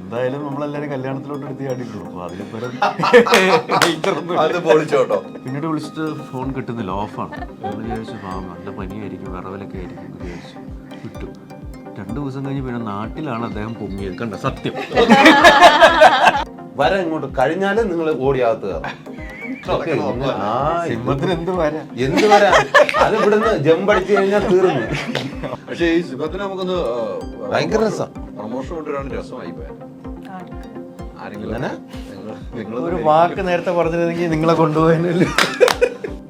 എന്തായാലും നമ്മളെല്ലാരും കല്യാണത്തിലോട്ട് എടുത്ത് ചാടിയിട്ടുള്ളൂ. അപ്പൊ അതിലിപ്പരം പിന്നീട് വിളിച്ചിട്ട് ഫോൺ കിട്ടുന്നില്ല, ഓഫാണ്. ഞങ്ങൾ വിചാരിച്ചു നല്ല പനിയായിരിക്കും, വിറവലൊക്കെ ആയിരിക്കും എന്ന് വിചാരിച്ചു വിട്ടു. 2 ദിവസം കഴിഞ്ഞ് പിന്നെ നാട്ടിലാണ് അദ്ദേഹം പൊങ്ങിയത്. കണ്ട സത്യം വര ഇങ്ങോട്ട് കഴിഞ്ഞാല് നിങ്ങൾ ഓടിയാകത്ത് സിംഹത്തിന് എന്ത് വരാ അത് ഇവിടുന്ന് ജമ്പടിച്ചു കഴിഞ്ഞാൽ തീർന്നു. പക്ഷേ ഈ സിംഹത്തിന് നമുക്കൊന്ന് ഭയങ്കര രസം പ്രമോഷൻ കൊണ്ടുവരാൻ രസമായി പോയത്. ഒരു വാക്ക് നേരത്തെ പറഞ്ഞിരുന്നെങ്കിൽ നിങ്ങളെ കൊണ്ടുപോയതിനല്ലേ.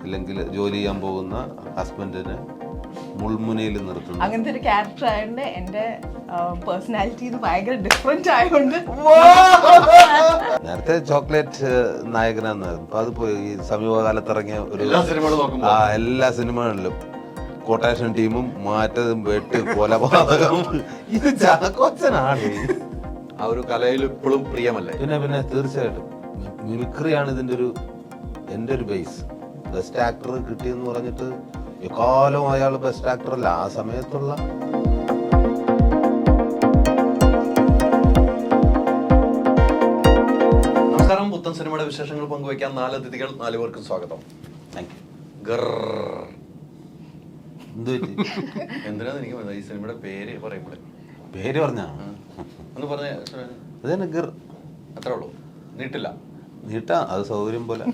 ഇല്ലെങ്കിൽ ജോലി ചെയ്യാൻ പോകുന്ന ഹസ്ബൻഡിനെ മുൾമുനയിൽ നിർത്തുന്നു. അങ്ങനത്തെ ഒരു ക്യാരക്ടർ ആയതുകൊണ്ട് എന്റെ പേഴ്സണാലിറ്റി ഭയങ്കര ഡിഫറെന്റ് ആയതുകൊണ്ട് നേരത്തെ ചോക്ലേറ്റ് നായകനായിരുന്നു. അപ്പൊ അത് ഈ സമീപകാലത്ത് ഇറങ്ങിയ ഒരു എല്ലാ സിനിമകളിലും കൊട്ടേഷൻ ടീമും മാറ്റതും വെട്ട് കൊലപാതകം ഇത് ചാക്കോച്ചനാണ്. ആ ഒരു കലയിൽ ഇപ്പോഴും പ്രിയമല്ലേ? പിന്നെ തീർച്ചയായിട്ടും മിമിക്രിയാണ് ഇതിന്റെ എന്റെ ഒരു ബേസ്. ബെസ്റ്റ് ആക്ടർ കിട്ടിയെന്ന് പറഞ്ഞിട്ട് എക്കാലം അയാൾ ബെസ്റ്റ് ആക്ടർ അല്ല, ആ സമയത്തുള്ള നമസ്കാരം. പുത്തൻ സിനിമയുടെ വിശേഷങ്ങൾ പങ്കുവയ്ക്കാൻ 4 അതിഥികൾ, 4 പേർക്കും സ്വാഗതം. Thank you. എന്തിനാന്ന് എനിക്ക് ഈ സിനിമയുടെ പേര് പറയുമ്പോഴേ പേര് പറഞ്ഞ ഒന്ന് പറഞ്ഞ അതന്നെ ഗിർ. അത്രേ ഉള്ളൂ, നീട്ടില്ല. നീട്ടാ അത് സൗകര്യം പോലെ.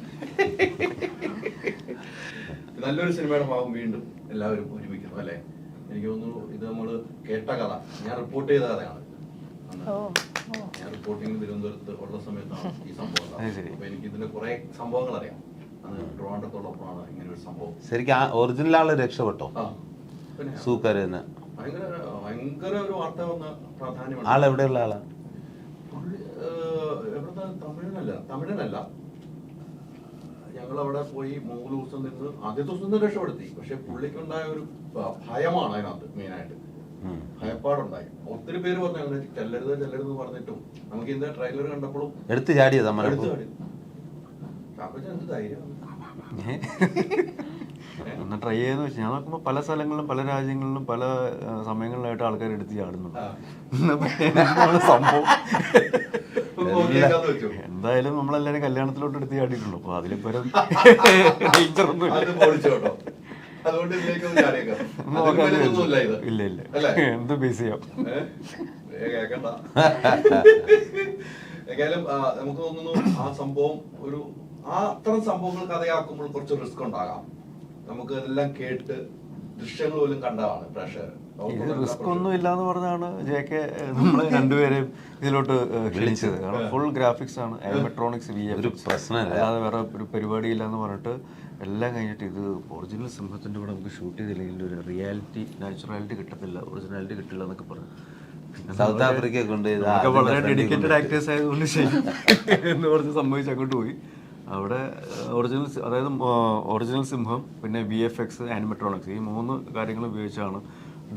നല്ലൊരു സിനിമയുടെ ഭാഗം വീണ്ടും എല്ലാവരും ഒരുമിക്കുന്നു അല്ലേ? എനിക്ക് തോന്നുന്നു ഇത് നമ്മള് കേട്ട കഥ, ഞാൻ റിപ്പോർട്ട് ചെയ്ത കഥയാണ്. ഞാൻ റിപ്പോർട്ടിംഗ് തിരുവനന്തപുരത്ത് ഉള്ള സമയത്താണ് ഈ സംഭവം. അപ്പൊ എനിക്ക് ഇതിന്റെ കുറെ സംഭവങ്ങൾ അറിയാം. അത് ട്രിവാൻഡ്രത്തോടൊപ്പമാണ് ഇങ്ങനെ ഒരു സംഭവം. ശരിക്കും ഒറിജിനൽ ആള് രക്ഷപ്പെട്ടോ? സൂപ്പർ തന്നെ. ഭയങ്കര ഒരു വാർത്ത വന്ന പ്രാധാന്യമാണ്. ആളെവിടെയുള്ള ആളാ? തമിഴനല്ല. ഞങ്ങൾ അവിടെ പോയി 3 ദിവസം നിന്ന് ആദ്യത്തെ ദിവസം നിന്ന് രക്ഷപ്പെടുത്തി. പക്ഷെ പുള്ളിക്കുണ്ടായ ഒരു ഭയമാണ് അതിനകത്ത് മെയിനായിട്ട്. ഭയപ്പാടുണ്ടായി. ഒത്തിരി പേര് പറഞ്ഞു അങ്ങനെ ചെല്ലരുതെന്ന് പറഞ്ഞിട്ടും നമുക്ക് ഇതിന്റെ ട്രെയിലർ കണ്ടപ്പോഴും എടുത്ത് ചാടിയതാ. എന്ത് ധൈര്യം ഒന്ന് ട്രൈ ചെയ്തെന്ന് വെച്ചാൽ ഞാൻ നോക്കുമ്പോൾ പല സ്ഥലങ്ങളിലും പല രാജ്യങ്ങളിലും പല സമയങ്ങളിലായിട്ട് ആൾക്കാർ എടുത്ത് ചാടുന്നുണ്ട്. സംഭവം എന്തായാലും നമ്മളെല്ലാരും കല്യാണത്തിലോട്ട് എടുത്ത് ചാടിയിട്ടുള്ളൂ. അപ്പൊ അതിലിപ്പരം ഇല്ല എന്ത് ബേസ് ചെയ്യാം. നമുക്ക് തോന്നുന്നു ആ സംഭവം അത്തരം സംഭവങ്ങൾ കഥയാക്കുമ്പോൾ കുറച്ച് റിസ്ക് ഉണ്ടാകാം. നമുക്ക് എല്ലാം കേട്ട് ദൃശ്യങ്ങൾ പോലും കണ്ടതാണ് പ്രേക്ഷകർ. ഇത് റിസ്ക് ഒന്നും ഇല്ലാന്ന് പറഞ്ഞാണ് JK നമ്മള് രണ്ടുപേരെയും ഇതിലോട്ട് ക്ഷണിച്ചത്. കാരണം ഫുൾ ഗ്രാഫിക്സ് ആണ്, ആനിമെട്രോണിക്സ്, അല്ലാതെ വേറെ ഒരു പരിപാടി ഇല്ലാന്ന് പറഞ്ഞിട്ട് എല്ലാം കഴിഞ്ഞിട്ട് ഇത് ഒറിജിനൽ സിംഹത്തിന്റെ കൂടെ നമുക്ക് ഷൂട്ട് ചെയ്തില്ലെങ്കിൽ ഒരു നാച്ചുറാലിറ്റി കിട്ടത്തില്ല, ഒറിജിനാലിറ്റി കിട്ടില്ല എന്നൊക്കെ പറഞ്ഞു. സൗത്ത് ആഫ്രിക്ക കൊണ്ട് വളരെ ഡെഡിക്കേറ്റഡ് ആക്ടേഴ്സ് ആയതുകൊണ്ട് ശരി എന്ന് പറഞ്ഞ് സംഭവിച്ച് അങ്ങോട്ട് പോയി. അവിടെ ഒറിജിനൽ സിംഹം, പിന്നെ VFX, ആനിമെട്രോണിക്സ്, ഈ 3 കാര്യങ്ങൾ ഉപയോഗിച്ചാണ്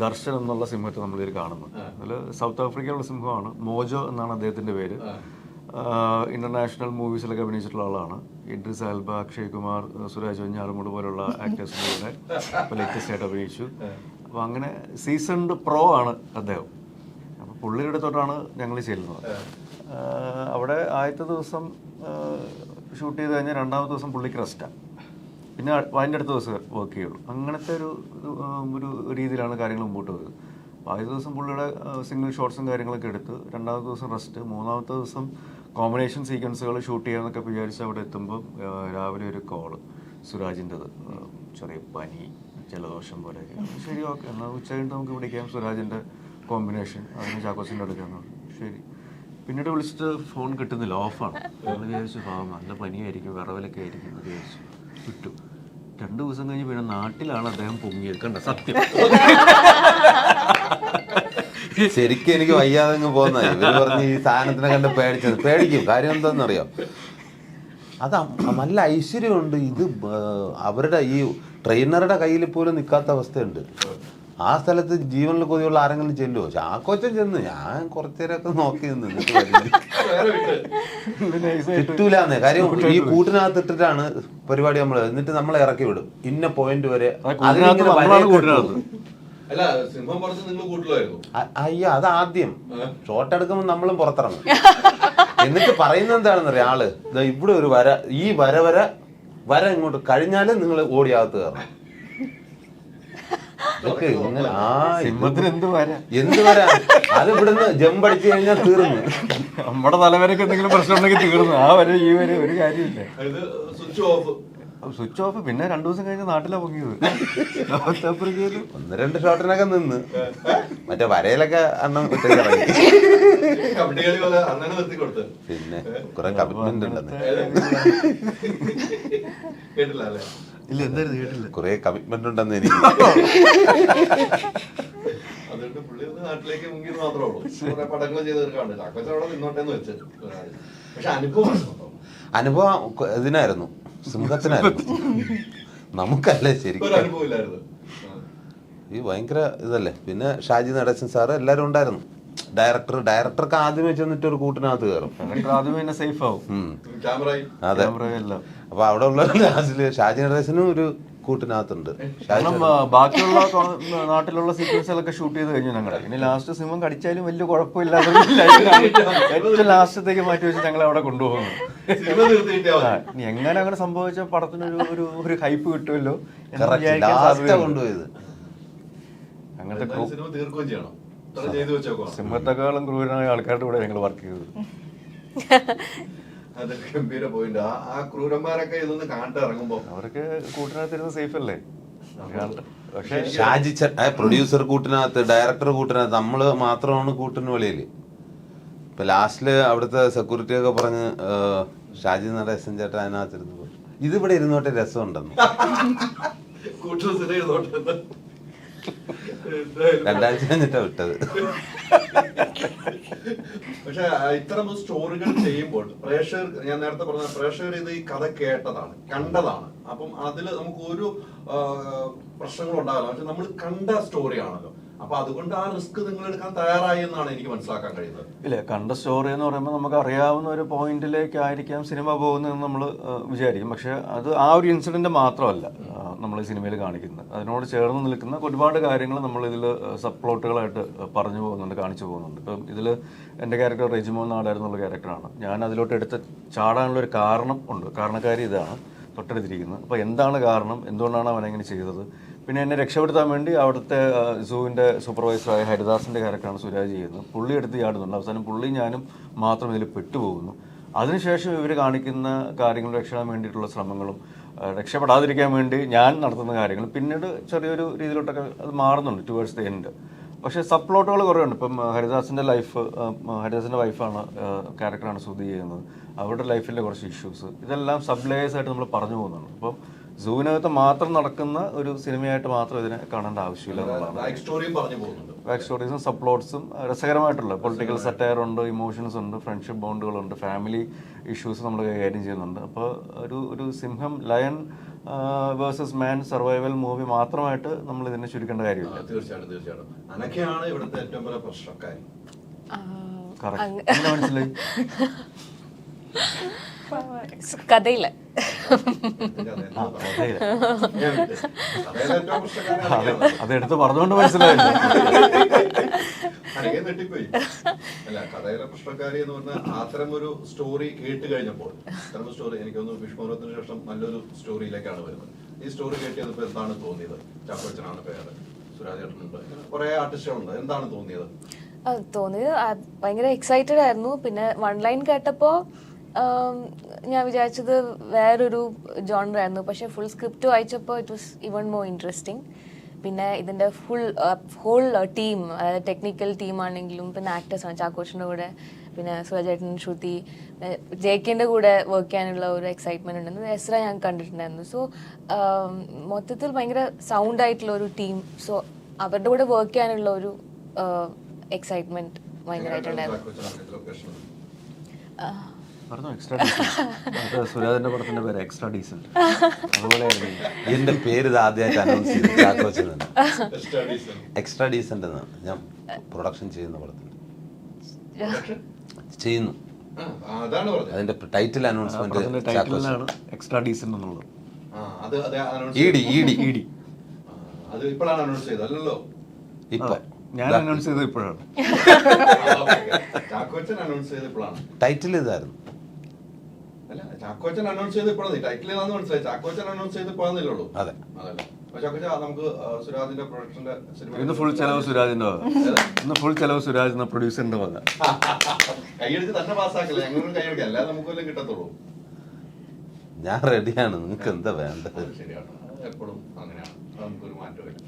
ദർശൻ എന്നുള്ള സിംഹത്തെ നമ്മളിതിൽ കാണുന്നത്. അതിൽ സൗത്ത് ആഫ്രിക്കയിലുള്ള സിംഹമാണ്. മോജോ എന്നാണ് അദ്ദേഹത്തിന്റെ പേര്. ഇന്റർനാഷണൽ മൂവീസിലൊക്കെ അഭിനയിച്ചിട്ടുള്ള ആളാണ്. ഇഡ്രിസ് ആൽബ, അക്ഷയ് കുമാർ, സുരാജ് വെഞ്ഞാറമൂട് പോലുള്ള ആക്ടേഴ്സിന്റെ കൂടെ ലേറ്റസ്റ്റ് ആയിട്ട് അഭിനയിച്ചു. അപ്പോൾ അങ്ങനെ സീസൺഡ് പ്രോ ആണ് അദ്ദേഹം. അപ്പോൾ പുള്ളിയുടെ അടുത്തോട്ടാണ് ഞങ്ങൾ ചെല്ലുന്നത്. അവിടെ ആദ്യത്തെ ദിവസം ഷൂട്ട് ചെയ്ത് കഴിഞ്ഞാൽ 2ാമത്തെ ദിവസം പുള്ളിക്ക് റെസ്റ്റാണ്. പിന്നെ അതിൻ്റെ അടുത്ത ദിവസം വർക്ക് ചെയ്യുള്ളൂ. അങ്ങനത്തെ ഒരു രീതിയിലാണ് കാര്യങ്ങൾ മുമ്പോട്ട് പോയത്. അപ്പോൾ ആദ്യ ദിവസം പുള്ളിയുടെ സിംഗിൾ ഷോട്ട്സും കാര്യങ്ങളൊക്കെ എടുത്ത് 2ാമത്തെ ദിവസം റെസ്റ്റ്, 3ാമത്തെ ദിവസം കോമ്പിനേഷൻ സീക്വൻസുകൾ ഷൂട്ട് ചെയ്യാമെന്നൊക്കെ വിചാരിച്ച് അവിടെ എത്തുമ്പോൾ രാവിലെ ഒരു കോള് സുരാജിൻ്റെത്, ചെറിയ പനി, ജലദോഷം പോലെ. ശരി, ഓക്കെ, എന്നാൽ ഉച്ച കഴിഞ്ഞിട്ട് നമുക്ക് വിളിക്കാം സുരാജിൻ്റെ കോമ്പിനേഷൻ, അതിന് ചാക്കോസിൻ്റെ എടുക്കാമെന്ന് പറഞ്ഞു. ശരി. പിന്നീട് വിളിച്ചിട്ട് ഫോൺ കിട്ടുന്നില്ല, ഓഫാണ്. ഞങ്ങൾ വിചാരിച്ചു നല്ല പനിയായിരിക്കും, വിറവലൊക്കെ ആയിരിക്കും എന്ന് വിചാരിച്ചു വിട്ടു. 2 ദിവസം കഴിഞ്ഞ് പിന്നെ നാട്ടിലാണ് അദ്ദേഹം പൊങ്ങിയത്. കണ്ട സത്യം ശരിക്കും എനിക്ക് വയ്യാതെ പോകുന്ന ഇവര് പറഞ്ഞ് ഈ സാധനത്തിനെ കണ്ട് പേടിക്കും. കാര്യം എന്താണെന്നറിയാം, അത് നല്ല ഐശ്വര്യമുണ്ട്. ഇത് അവരുടെ ഈ ട്രെയിനറുടെ കയ്യിൽ പോലും നിൽക്കാത്ത അവസ്ഥയുണ്ട്. ആ സ്ഥലത്ത് ജീവനിൽ കൊതിയുള്ള ആരെങ്കിലും ചെല്ലുമോ? ചാക്കോച്ചൻ ചെന്ന് ഞാൻ കുറച്ചേരൊക്കെ നോക്കി കിട്ടൂലെന്നേ. കാര്യം ഈ കൂട്ടിനകത്ത് ഇട്ടിട്ടാണ് പരിപാടി എന്നിട്ട് നമ്മളെ ഇറക്കി വിടും ഇന്ന പോയിന്റ് വരെ. അല്ല സിംഹം പറഞ്ഞ് നിങ്ങൾ കൂട്ടിലായിരുന്നു. അയ്യോ അത് ആദ്യം ഷോട്ട് എടുക്കുമ്പോൾ നമ്മളും പുറത്തിറങ്ങും. എന്നിട്ട് പറയുന്നത് എന്താണെന്നറിയാം ആള്, ദാ ഇവിടെ ഒരു വര, ഈ വര ഇങ്ങോട്ട് കഴിഞ്ഞാല് നിങ്ങൾ ഓടിയാകത്ത് കയറണം. ഇതൊക്കെ ഇങ്ങനെ സിംഹത്തിന് എന്ത് വരാ എന്ത് വര, അത് ഇവിടുന്ന് ജമ്പടിച്ചു കഴിഞ്ഞാൽ തീർന്നു. നമ്മുടെ തലവരക്ക് എന്തെങ്കിലും പ്രശ്നം ഉണ്ടെങ്കിൽ തീർന്നു. ആ വരെ ഈ വരെ ഒരു കാര്യമില്ല. ഇത് സ്വിച്ച് ഓഫ്. Switch off. പിന്നെ 2 ദിവസം കഴിഞ്ഞ് നാട്ടിലാ പൊങ്ങിയത്. സൗത്ത് ആഫ്രിക്കയില് 1-2 ഷോട്ടിനൊക്കെ നിന്ന് മറ്റേ വരയിലൊക്കെ അണ്ണം ഇറങ്ങി. കബഡി കളി പോലെ അണ്ണനെ നിർത്തി കൊടുത്ത്. പിന്നെ കുറെ കമ്മിറ്റ്മെന്റ് ഉണ്ടെന്ന്. കേട്ടില്ല അല്ലേ? ഇല്ല, എന്തായിരുന്നു കേട്ടില്ല. കുറെ കമ്മിറ്റ്മെന്റ് ഉണ്ടെന്ന് എനിക്ക്. അതുകൊണ്ട് പുള്ളി ഒന്ന് നാട്ടിലേക്ക് മുങ്ങിയത് മാത്രമേ ഉള്ളൂ. കുറെ പടങ്ങൾ ചെയ്ത് തീർക്കാണ്ട് ചാക്കോച്ചൻ അവിടെ നിന്നോട്ടെന്ന് വെച്ച്. പക്ഷെ അനുഭവം ഇതിനായിരുന്നു, സിംഹത്തിനായിരുന്നു. നമുക്കല്ലേ ഒരു ശരിക്കും. അനുഭവം ഇല്ലായിരുന്നു. ഈ ഭയങ്കര ഇതല്ലേ. പിന്നെ ഷാജി നടേശൻ സാറ് എല്ലാരും ഉണ്ടായിരുന്നു. ഡയറക്ടർക്ക് ആദ്യമേ ചെന്നിട്ട് ഒരു കൂട്ടിനകത്ത് കയറും. ആദ്യമേ തന്നെ സേഫ് ആവും. ക്യാമറയിൽ അതെ. എല്ലാം. അപ്പൊ അവിടെ ഉള്ള ലാസ്റ്റില് ഷാജി നടേശനും ഒരു കൂട്ടിനകത്തുണ്ട്. കാരണം ബാക്കിയുള്ള നാട്ടിലുള്ള സീക്വൻസുകളൊക്കെ ഷൂട്ട് ചെയ്ത് കഴിഞ്ഞു ഞങ്ങളെ. ഇനി ലാസ്റ്റ് സിംഹം കടിച്ചാലും വലിയ കുഴപ്പമില്ലാതെ ഏറ്റവും ലാസ്റ്റത്തേക്ക് മാറ്റി വെച്ച് ഞങ്ങളെ അവിടെ കൊണ്ടുപോകുന്നു. ഇനി എങ്ങനെ അങ്ങനെ സംഭവിച്ച പടത്തിനൊരു ഒരു ഹൈപ്പ് കിട്ടുമല്ലോ കൊണ്ടുപോയത്. അങ്ങനത്തെ സിനിമ തീർക്കുകയും ചെയ്യണം. സിംഹത്തെക്കാളും ക്രൂരനായ ആൾക്കാരുടെ കൂടെ ഞങ്ങൾ വർക്ക് ചെയ്തത്. അത് ഗംഭീര പോയിന്റ്. ആ ക്രൂരന്മാരൊക്കെ ഇതൊന്ന് കാണട്ടെ ഇറങ്ങുമ്പോ. അവർക്ക് കൂട്ടിനകത്തിരുന്ന് സേഫ് അല്ലേ. പക്ഷെ ഷാജി പ്രൊഡ്യൂസർ കൂട്ടിനകത്ത്, ഡയറക്ടർ കൂട്ടിനകത്ത്, നമ്മള് മാത്രമാണ് കൂട്ടിന് വെളിയില്. ഇപ്പൊ ലാസ്റ്റില് അവിടുത്തെ സെക്യൂരിറ്റി ഒക്കെ പറഞ്ഞ് ഷാജി നടേശൻ ചേട്ടൻ അതിനകത്തിരുന്ന് ഇതിവിടെ ഇരുന്നോട്ടെ രസമുണ്ടെന്ന്. 2 ആഴ്ച കഴിഞ്ഞിട്ടാ വിട്ടത്. പക്ഷെ ഇത്തരം സ്റ്റോറികൾ ചെയ്യുമ്പോൾ പ്രേക്ഷകർ, ഞാൻ നേരത്തെ പറഞ്ഞ പ്രേക്ഷകർ ഇത് ഈ കഥ കേട്ടതാണ്, കണ്ടതാണ്. അപ്പം അതില് നമുക്ക് ഒരു പ്രശ്നങ്ങളും ഉണ്ടാവില്ല. പക്ഷെ നമ്മൾ കണ്ട സ്റ്റോറിയാണല്ലോ. അപ്പൊ അതുകൊണ്ട് ആ റിസ്ക് നിങ്ങൾ എടുക്കാൻ തയ്യാറായി എന്നാണ് എനിക്ക് മനസ്സിലാക്കാൻ കഴിയുന്നത്. ഇല്ല, കണ്ട സ്റ്റോറി എന്ന് പറയുമ്പോൾ നമുക്ക് അറിയാവുന്ന ഒരു പോയിന്റിലേക്കായിരിക്കാം സിനിമ പോകുന്നതെന്ന് നമ്മൾ വിചാരിക്കും. പക്ഷെ അത് ആ ഒരു ഇൻസിഡന്റ് മാത്രമല്ല നമ്മൾ ഈ സിനിമയിൽ കാണിക്കുന്നത്. അതിനോട് ചേർന്ന് നിൽക്കുന്ന ഒരുപാട് കാര്യങ്ങൾ നമ്മൾ ഇതിൽ സബ് പ്ലോട്ടുകളായിട്ട് പറഞ്ഞു പോകുന്നുണ്ട്, കാണിച്ചു പോകുന്നുണ്ട്. ഇപ്പം ഇതിൽ എൻ്റെ ക്യാരക്ടർ റെജിമോൻ നാടായിരുന്നുള്ള ക്യാരക്ടറാണ്. ഞാൻ അതിലോട്ട് എടുത്ത് ചാടാനുള്ളൊരു കാരണം ഉണ്ട്. കാരണക്കാരി ഇതാണ് തൊട്ടടുത്തിരിക്കുന്നത്. അപ്പോൾ എന്താണ് കാരണം, എന്തുകൊണ്ടാണ് അവൻ അങ്ങനെ ചെയ്തത്, പിന്നെ എന്നെ രക്ഷപ്പെടുത്താൻ വേണ്ടി അവിടുത്തെ സൂവിൻ്റെ സൂപ്പർവൈസറായ ഹരിദാസിൻ്റെ ക്യാരക്ടറാണ് സുരാജ് ചെയ്യുന്നത്. പുള്ളി എടുത്ത് ചാടുന്നുണ്ട്. അവസാനം പുള്ളി ഞാനും മാത്രം ഇതിൽ പെട്ടുപോകുന്നു. അതിനുശേഷം ഇവർ കാണിക്കുന്ന കാര്യങ്ങൾ രക്ഷപ്പെടാൻ വേണ്ടിയിട്ടുള്ള ശ്രമങ്ങളും രക്ഷപ്പെടാതിരിക്കാൻ വേണ്ടി ഞാൻ നടത്തുന്ന കാര്യങ്ങൾ പിന്നീട് ചെറിയൊരു രീതിയിലോട്ടൊക്കെ അത് മാറുന്നുണ്ട് ടുവേഴ്സ് ദി എൻഡ്. പക്ഷേ സബ് പ്ലോട്ടുകൾ കുറേ ഉണ്ട്. ഇപ്പം ഹരിദാസിൻ്റെ വൈഫാണ് ക്യാരക്ടറാണ് സുധി ചെയ്യുന്നത്. അവരുടെ ലൈഫിലെ കുറച്ച് ഇഷ്യൂസ്, ഇതെല്ലാം സബ് ലേയേഴ്സായിട്ട് നമ്മൾ പറഞ്ഞു പോകുന്നുണ്ട്. അപ്പം സൂവിനകത്ത് മാത്രം നടക്കുന്ന ഒരു സിനിമയായിട്ട് മാത്രം ഇതിനെ കാണേണ്ട ആവശ്യമില്ല എന്നുള്ളതാണ്. ബാക്ക് സ്റ്റോറീസും സബ് പ്ലോട്ട്സും രസകരമായിട്ടുള്ള പൊളിറ്റിക്കൽ സറ്റയർ ഉണ്ട്, ഇമോഷൻസ് ഉണ്ട്, ഫ്രണ്ട്ഷിപ്പ് ബോണ്ടുകളുണ്ട്, ഫാമിലി ഇഷ്യൂസ് നമ്മൾ കൈകാര്യം ചെയ്യുന്നുണ്ട്. അപ്പോൾ ഒരു സിംഹം ലയൺ വേഴ്സസ് മാൻ സർവൈവൽ മൂവി മാത്രമായിട്ട് നമ്മൾ ഇതിനെ ചുരുക്കേണ്ട കാര്യമില്ല. തീർച്ചയായിട്ടും അനക്കയാണ് ഇവിടുത്തെ ഏറ്റവും വലിയ പ്രശ്നക്കാരി. കറക്റ്റ് മനസ്സിലായി. കഥയില്ല അതെടുത്ത് പറഞ്ഞുകൊണ്ട് മനസ്സിലായില്ല. നെട്ടിപ്പോയി. അല്ല, കഥയിലെ പ്രശ്നക്കാരി എന്ന് പറഞ്ഞാൽ അത്തരം ഒരു സ്റ്റോറി കേട്ട് കഴിഞ്ഞപ്പോൾ, അത്തരം സ്റ്റോറി എനിക്കൊന്ന് വിഷ്ണുപുരത്തിന് ശേഷം നല്ലൊരു സ്റ്റോറിയിലേക്കാണ് വരുന്നത്. ഈ സ്റ്റോറി കേട്ട് ചെയ്തപ്പോൾ എന്താണ് തോന്നിയത്? ചാക്കോച്ചനാണ് പേര്, സുരാജേട്ടനുണ്ട്, കുറെ ആർട്ടിസ്റ്റുകളുണ്ട്. എന്താണ് തോന്നിയത്? ഭയങ്കര എക്സൈറ്റഡ് ആയിരുന്നു. പിന്നെ 1 ലൈൻ കേട്ടപ്പോ ഞാൻ വിചാരിച്ചത് വേറൊരു ജോണർ ആയിരുന്നു. പക്ഷെ ഫുൾ സ്ക്രിപ്റ്റ് വായിച്ചപ്പോൾ it was even more interesting. പിന്നെ ഇതിൻ്റെ ഹോൾ ടീം, അതായത് ടെക്നിക്കൽ ടീമാണെങ്കിലും പിന്നെ ആക്ടേഴ്സാണ്, ചാക്കോച്ചൻ്റെ കൂടെ പിന്നെ സുരാജേട്ടൻ, ശ്രുതി, ജെയ്ക്കിൻ്റെ കൂടെ വർക്ക് ചെയ്യാനുള്ള ഒരു എക്സൈറ്റ്മെൻറ്റ് ഉണ്ടെന്ന് എസ്ര ഞാൻ കണ്ടിട്ടുണ്ടായിരുന്നു. സോ മൊത്തത്തിൽ ഭയങ്കര സൗണ്ട് ആയിട്ടുള്ള ഒരു ടീം. സോ അവരുടെ കൂടെ വർക്ക് ചെയ്യാനുള്ള ഒരു എക്സൈറ്റ്മെൻറ്റ് ഭയങ്കരമായിട്ടുണ്ടായിരുന്നു. സുരാജിന്റെ പടത്തിന്റെ പേര് എക്സ്ട്രാ ഡീസന്റ്. അതുപോലെയായിരുന്നു എന്റെ പേര് ഇത് ആദ്യമായിട്ട് അനൗൺസ് ചെയ്തു ചാക്കോച്ചൻ. എക്സ്ട്രാ ഡീസന്റ് എന്നാണ് ഞാൻ പ്രൊഡക്ഷൻ ചെയ്യുന്ന പടത്തിൽ ചെയ്യുന്നു. അതിന്റെ ടൈറ്റിൽ അനൗൺസ്മെന്റ് എക്സ്ട്രാ ഡീസന്റ് എന്നുള്ളത്. ഇപ്പൊ ഞാൻ അനൗൺസ് ചെയ്തത് ഇപ്പോഴാണ്. ചാക്കോച്ചൻ അനൗൺസ് ചെയ്തപ്പോഴാണ്. ടൈറ്റിൽ ഇതായിരുന്നു. അല്ല, ചാക്കോച്ചൻ അനൗൺസ് ചെയ്തപ്പോഴാണ്. ടൈറ്റിൽ ഏതാന്ന് മനസ്സിലായി. ചാക്കോച്ചൻ അനൗൺസ് ചെയ്തപ്പോഴാന്നല്ലേ ഉള്ളൂ. അതെ. അതല്ലേ. അപ്പൊ ചാക്കോച്ച, നമുക്ക് സുരാജിന്റെ പ്രൊഡക്ഷന്റെ ഇന്ന് ഫുൾ ചെലവ് സുരാജിന്റെ വക. ഇന്ന് ഫുൾ ചെലവ് സുരാജ് എന്ന പ്രൊഡ്യൂസറിന്റെ വക. കൈയടിച്ച് തന്നെ പാസ്സാക്കില്ല, ഞങ്ങളും കൈയടിക്കാം, അല്ലാതെ നമുക്ക് വല്ലതും കിട്ടത്തുള്ളൂ. ഞാൻ റെഡിയാണ്, നിങ്ങൾക്ക് എന്താ വേണ്ടത്? ശരിയാണ്, എപ്പോഴും അങ്ങനെയാണ്, നമുക്കൊരു മാറ്റമില്ല.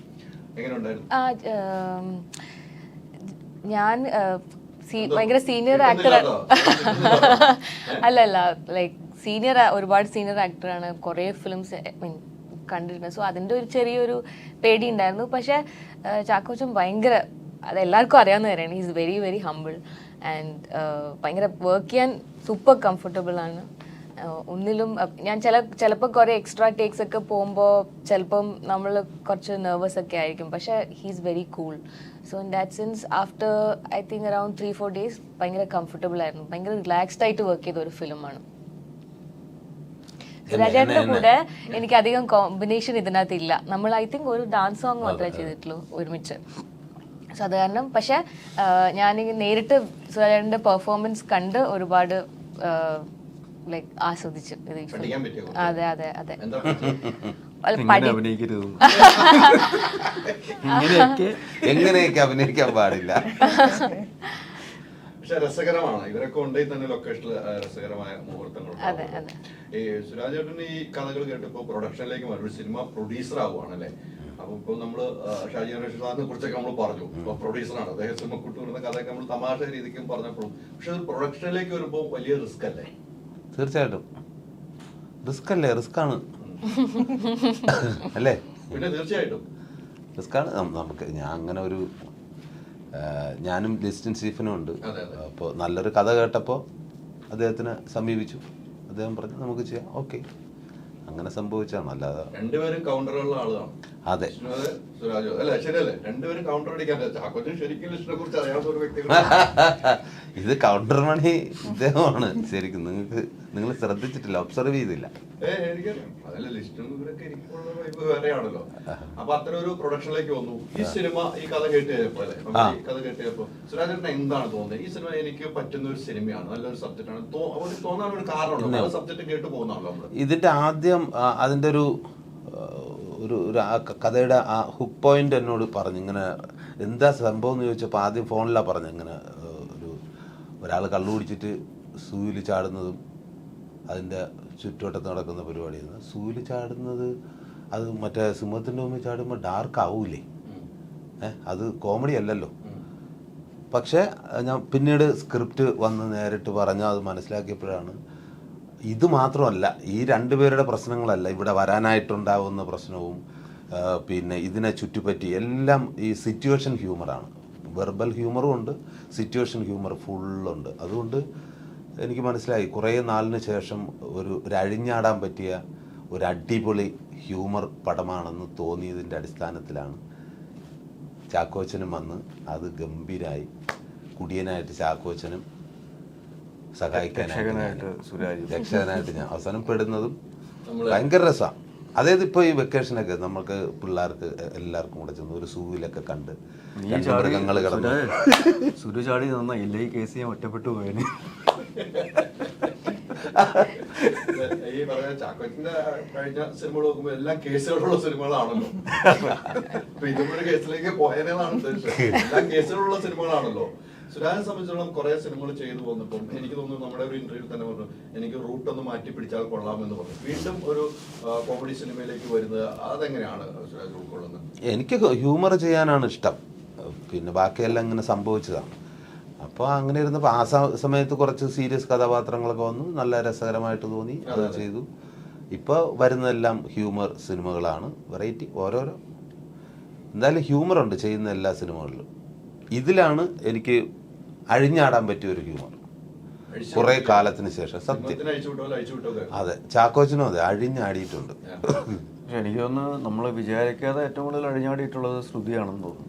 എങ്ങനെ ഉണ്ടായിരുന്നു? ഞാൻ ഭയങ്കര സീനിയർ ആക്ടർ അല്ല ലൈക്ക് ഒരുപാട് സീനിയർ ആക്ടറാണ്, കുറേ ഫിലിംസ് കണ്ടിരുന്നത്. സോ അതിൻ്റെ ഒരു ചെറിയൊരു പേടി ഉണ്ടായിരുന്നു. പക്ഷേ ചാക്കോച്ചൻ ഭയങ്കര, അതെല്ലാവർക്കും അറിയാവുന്ന കാര്യമാണ്, is very very humble and ഭയങ്കര വർക്ക് ചെയ്യാൻ സൂപ്പർ കംഫർട്ടബിൾ ആണ്. ഒന്നിലും ഞാൻ ചിലപ്പോൾ കുറേ എക്സ്ട്രാ ടേക്സ് ഒക്കെ പോകുമ്പോൾ ചിലപ്പം നമ്മൾ കുറച്ച് നെർവസ് ഒക്കെ ആയിരിക്കും. പക്ഷേ he's very cool. So in that sense after I think around 3-4 days ഭയങ്കര കംഫർട്ടബിൾ ആയിരുന്നു. ഭയങ്കര റിലാക്സ്ഡ് ആയിട്ട് വർക്ക് ചെയ്ത ഒരു ഫിലിമാണ്. സുരാജേട്ടൻ്റെ കൂടെ എനിക്ക് അധികം കോമ്പിനേഷൻ ഇതിനകത്ത് ഇല്ല. നമ്മൾ ഐ തിങ്ക് ഒരു ഡാൻസ് സോങ് മാത്രമേ ചെയ്തിട്ടുള്ളൂ ഒരുമിച്ച്. സോ അത് കാരണം പക്ഷേ ഞാൻ നേരിട്ട് സുരാജേട്ടൻ്റെ പെർഫോമൻസ് കണ്ട് ഒരുപാട് ലൈക്ക് ആസ്വദിച്ചു. അതെ അതെ അതെ. എങ്ങനെയൊക്കെ അഭിനയിക്കാൻ പാടില്ല. പക്ഷെ രസകരമാണ്, ഇവരൊക്കെ ഉണ്ടെങ്കിൽ തന്നെ ലൊക്കേഷനിൽ രസകരമായ മുഹൂർത്തങ്ങളുണ്ട്. ഈ സുരാജേട്ടൻ ഈ കഥകൾ കേട്ടപ്പോ പ്രൊഡക്ഷനിലേക്ക് ഒരു സിനിമ പ്രൊഡ്യൂസർ ആവുകയാണ് അല്ലേ? അപ്പൊ ഇപ്പൊ നമ്മള് ഷാജി റഷീദിനെ കുറിച്ചൊക്കെ നമ്മൾ പറഞ്ഞു, ഇപ്പൊ പ്രൊഡ്യൂസറാണ് അദ്ദേഹം. സിനിമ കൂട്ടുകൊടുക്കുന്ന കഥയൊക്കെ നമ്മൾ തമാശ രീതിക്കും പറഞ്ഞപ്പോഴും, പക്ഷെ ഒരു പ്രൊഡക്ഷനിലേക്ക് വരുമ്പോൾ വലിയ റിസ്ക് അല്ലേ? തീർച്ചയായിട്ടും റിസ്ക് അല്ലേ? റിസ്ക്കാണ് അല്ലേ? പിന്നെ തീർച്ചയായിട്ടും റിസ്ക്കാണ്. നമുക്ക് ഞാൻ അങ്ങനെ ഒരു ഞാനും ലിസ്റ്റിൻ സ്റ്റീഫനും ഉണ്ട്. അപ്പോൾ നല്ലൊരു കഥ കേട്ടപ്പോൾ അദ്ദേഹത്തിനെ സമീപിച്ചു. അദ്ദേഹം പറഞ്ഞു നമുക്ക് ചെയ്യാം, ഓക്കെ, അങ്ങനെ സംഭവിച്ചാണ്. അല്ലാതെ രണ്ടുപേരും കൗണ്ടറുള്ള ആളാണ്. അതെ, സുരാജോ അല്ല, ശരിയല്ലേ? രണ്ടുപേരും കൗണ്ടർ അടിക്കാൻ. ചാക്കോച്ചൻ ശരിക്കും ലിസ്റ്റിനെ കുറിച്ച് അറിയാവുന്ന ഒരു വ്യക്തി. ഇത് കൗണ്ടർ മണി ഇദ്ദേഹമാണ് ശരിക്കും. നിങ്ങൾ ശ്രദ്ധിച്ചിട്ടില്ല, ഒബ്സർവ് ചെയ്തില്ല. എനിക്കറിയാം, അതല്ല ലിസ്റ്റും ഇവരൊക്കെ ഇരിക്കുള്ള വൈബ് വേറെയാണല്ലോ. അപ്പൊ അത്തരം ഒരു പ്രൊഡക്ഷനിലേക്ക് വന്നു. ഈ സിനിമ, ഈ കഥ കേട്ട് കഴിഞ്ഞപ്പോ അല്ലെ, ഈ കഥ കേട്ട് കഴിഞ്ഞപ്പോ സുരാജേട്ടന് എന്താണ് തോന്നുന്നത്? ഈ സിനിമ എനിക്ക് പറ്റുന്ന ഒരു സിനിമയാണ്, നല്ലൊരു സബ്ജക്റ്റ് ആണ് തോന്നാൻ ഒരു കാരണമുണ്ടോ? സബ്ജക്ട് കേട്ട് പോകുന്നതാണല്ലോ നമ്മള്. ഇതിന്റെ ആദ്യം അതിന്റെ ഒരു കഥയുടെ ആ ഹുക്ക് പോയിന്റ് എന്നോട് പറഞ്ഞു. ഇങ്ങനെ എന്താ സംഭവം എന്ന് ചോദിച്ചപ്പോൾ ആദ്യം ഫോണിലാണ് പറഞ്ഞു, ഇങ്ങനെ ഒരാൾ കള്ളു കുടിച്ചിട്ട് സൂയിൽ ചാടുന്നതും അതിൻ്റെ ചുറ്റുവട്ടത്ത് നടക്കുന്ന പരിപാടിയാണ്. സൂയിൽ ചാടുന്നത് അത് മറ്റേ സിംഹത്തിൻ്റെ മുമ്പിൽ ചാടുമ്പോൾ ഡാർക്ക് ആവൂലേ? അത് കോമഡി അല്ലല്ലോ. പക്ഷേ ഞാൻ പിന്നീട് സ്ക്രിപ്റ്റ് വന്ന് നേരിട്ട് പറഞ്ഞാൽ അത് മനസ്സിലാക്കിയപ്പോഴാണ് ഇത് മാത്രമല്ല, ഈ രണ്ടുപേരുടെ പ്രശ്നങ്ങളല്ല, ഇവിടെ വരാനായിട്ടുണ്ടാവുന്ന പ്രശ്നവും പിന്നെ ഇതിനെ ചുറ്റിപ്പറ്റി എല്ലാം ഈ സിറ്റുവേഷൻ ഹ്യൂമറാണ്. വെർബൽ ഹ്യൂമറും ഉണ്ട്, സിറ്റുവേഷൻ ഹ്യൂമർ ഫുള്ളുണ്ട്. അതുകൊണ്ട് എനിക്ക് മനസ്സിലായി കുറേ നാളിന് ശേഷം ഒരു അഴിഞ്ഞാടാൻ പറ്റിയ ഒരു അടിപൊളി ഹ്യൂമർ പടമാണെന്ന് തോന്നിയതിൻ്റെ അടിസ്ഥാനത്തിലാണ് ചാക്കോച്ചനും വന്ന് അത് ഗംഭീരമായി. കുടിയനായിട്ട് ചാക്കോച്ചനും സഹായിക്കാനായിട്ട് രക്ഷകനായിട്ട് ഞാൻ അവസാനം പെടുന്നതും ഭയങ്കര രസമാണ്. അതായത് ഇപ്പോൾ ഈ വെക്കേഷനൊക്കെ നമുക്ക് പിള്ളേർക്ക് എല്ലാവർക്കും കൂടെ ചെന്ന് ഒരു സൂവിലൊക്കെ കണ്ട് മൃഗങ്ങൾ കിടന്ന് സുരു ചാടി നന്നായില്ല, ഈ കേസ് ഞാൻ ഒറ്റപ്പെട്ടു പോയേനെ. ഈ പറഞ്ഞ ചാക്കോച്ചിന്റെ കഴിഞ്ഞ സിനിമകൾ നോക്കുമ്പോ എല്ലാം കേസുകളുള്ള സിനിമകളാണല്ലോ. അപ്പൊ ഇതുപോലെ കേസിലേക്ക് പോയതാണ് ഉദ്ദേശിച്ചത്. എല്ലാം കേസുകളുള്ള സിനിമകളാണല്ലോ. സുരാജിനെ സംബന്ധിച്ചിടത്തോളം കുറെ സിനിമകൾ ചെയ്തു പോകുന്നപ്പം എനിക്ക് തോന്നുന്നു നമ്മുടെ ഒരു ഇന്റർവ്യൂ തന്നെ പറഞ്ഞു, എനിക്ക് റൂട്ട് ഒന്ന് മാറ്റി പിടിച്ചാൽ കൊള്ളാമെന്ന് പറഞ്ഞു. വീണ്ടും ഒരു കോമഡി സിനിമയിലേക്ക് വരുന്നത് അതെങ്ങനെയാണ് സുരാജ് ഉൾക്കൊള്ളുന്നത്? എനിക്ക് ഹ്യൂമർ ചെയ്യാനാണ് ഇഷ്ടം, പിന്നെ ബാക്കിയെല്ലാം ഇങ്ങനെ സംഭവിച്ചതാണ്. അപ്പോൾ അങ്ങനെ ഇരുന്നപ്പോൾ ആ സമയത്ത് കുറച്ച് സീരിയസ് കഥാപാത്രങ്ങളൊക്കെ വന്നു, നല്ല രസകരമായിട്ട് തോന്നി, അത് ചെയ്തു. ഇപ്പോൾ വരുന്നതെല്ലാം ഹ്യൂമർ സിനിമകളാണ്, വെറൈറ്റി ഓരോരോ. എന്തായാലും ഹ്യൂമറുണ്ട് ചെയ്യുന്ന എല്ലാ സിനിമകളിലും. ഇതിലാണ് എനിക്ക് അഴിഞ്ഞാടാൻ പറ്റിയ ഒരു ഹ്യൂമർ കുറെ കാലത്തിന് ശേഷം. സത്യം, അതെ, ചാക്കോച്ചനും അതെ അഴിഞ്ഞാടിയിട്ടുണ്ട്. എനിക്ക് തോന്നുന്നു നമ്മൾ വിചാരിക്കാതെ ഏറ്റവും കൂടുതൽ അഴിഞ്ഞാടിയിട്ടുള്ളത് ശ്രുതിയാണെന്ന് തോന്നുന്നു.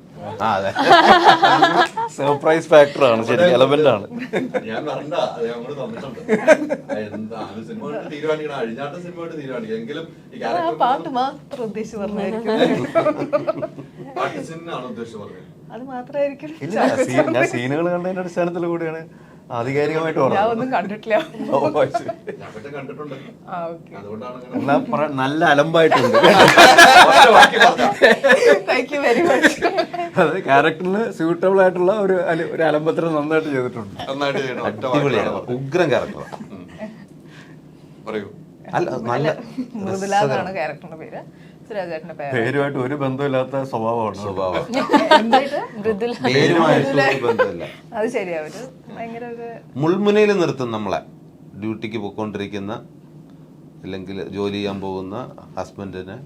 അതെ, സർപ്രൈസ് ഫാക്ടറാണ്, ശരിക്കും എലമെന്റ് ആണ്. ഞാൻ പറഞ്ഞ എന്താണ് സിനിമ തീരുമാനിക്കണം, അഴിഞ്ഞാട്ട സിനിമയായിട്ട് തീരുമാനിക്കണം. എങ്കിലും പാട്ട് മാത്രം ഉദ്ദേശിച്ച് പറഞ്ഞായിരിക്കും. പാട്ട് സിനിമയാണ് ഉദ്ദേശിച്ച് പറഞ്ഞത്. അത് മാത്രമായിരിക്കും ഇല്ല ഞാൻ സീനുകൾ കണ്ടതിന്റെ അടിസ്ഥാനത്തിൽ കൂടിയാണ് ആധികാരികമായിട്ട് ഞാൻ പറഞ്ഞത്. ഒന്നും കണ്ടിട്ടില്ല. ഓ, ശരി. ഞാൻ പക്ഷെ കണ്ടിട്ടുണ്ട്. ആ, okay. അതുകൊണ്ടാണ് അങ്ങനെ എന്നാ നല്ല അലമ്പായിട്ടുണ്ട്. ഒറ്റ വാക്കി പറഞ്ഞ. Thank you very much. അത് ക്യാരക്ടറിന് സ്യൂട്ടബിൾ ആയിട്ടുള്ള ഒരു അലമ്പത്തിന് നന്നായിട്ട് ചെയ്തിട്ടുണ്ട്. നന്നായിട്ട് ചെയ്യണം. ഒറ്റ അടിപൊളിയാണ്, വാക്കിലാണ്. ഉഗ്രം ക്യാരക്ടർ. പറയൂ. അല്ല നല്ല മൃദുല എന്നാണ് ക്യാരക്ടറിന്റെ പേര്. സുരാജേട്ടന്റെ പേര് പേരുമായിട്ട് ഒരു ബന്ധമില്ലാത്ത സ്വഭാവമാണ്. സ്വഭാവം എന്തായിട്ട് മൃദുല. പേരുമായിട്ട് ഒരു ബന്ധമില്ല. അത് ശരിയാ, ഒരു ഭയങ്കര ഒരു മുൾമുനയിൽ നിർത്തും നമ്മളെ. ഡ്യൂട്ടിക്ക് പോയിക്കൊണ്ടിരിക്കുന്ന അല്ലെങ്കിൽ ജോലി ചെയ്യാൻ പോകുന്ന ഹസ്ബൻഡിനെ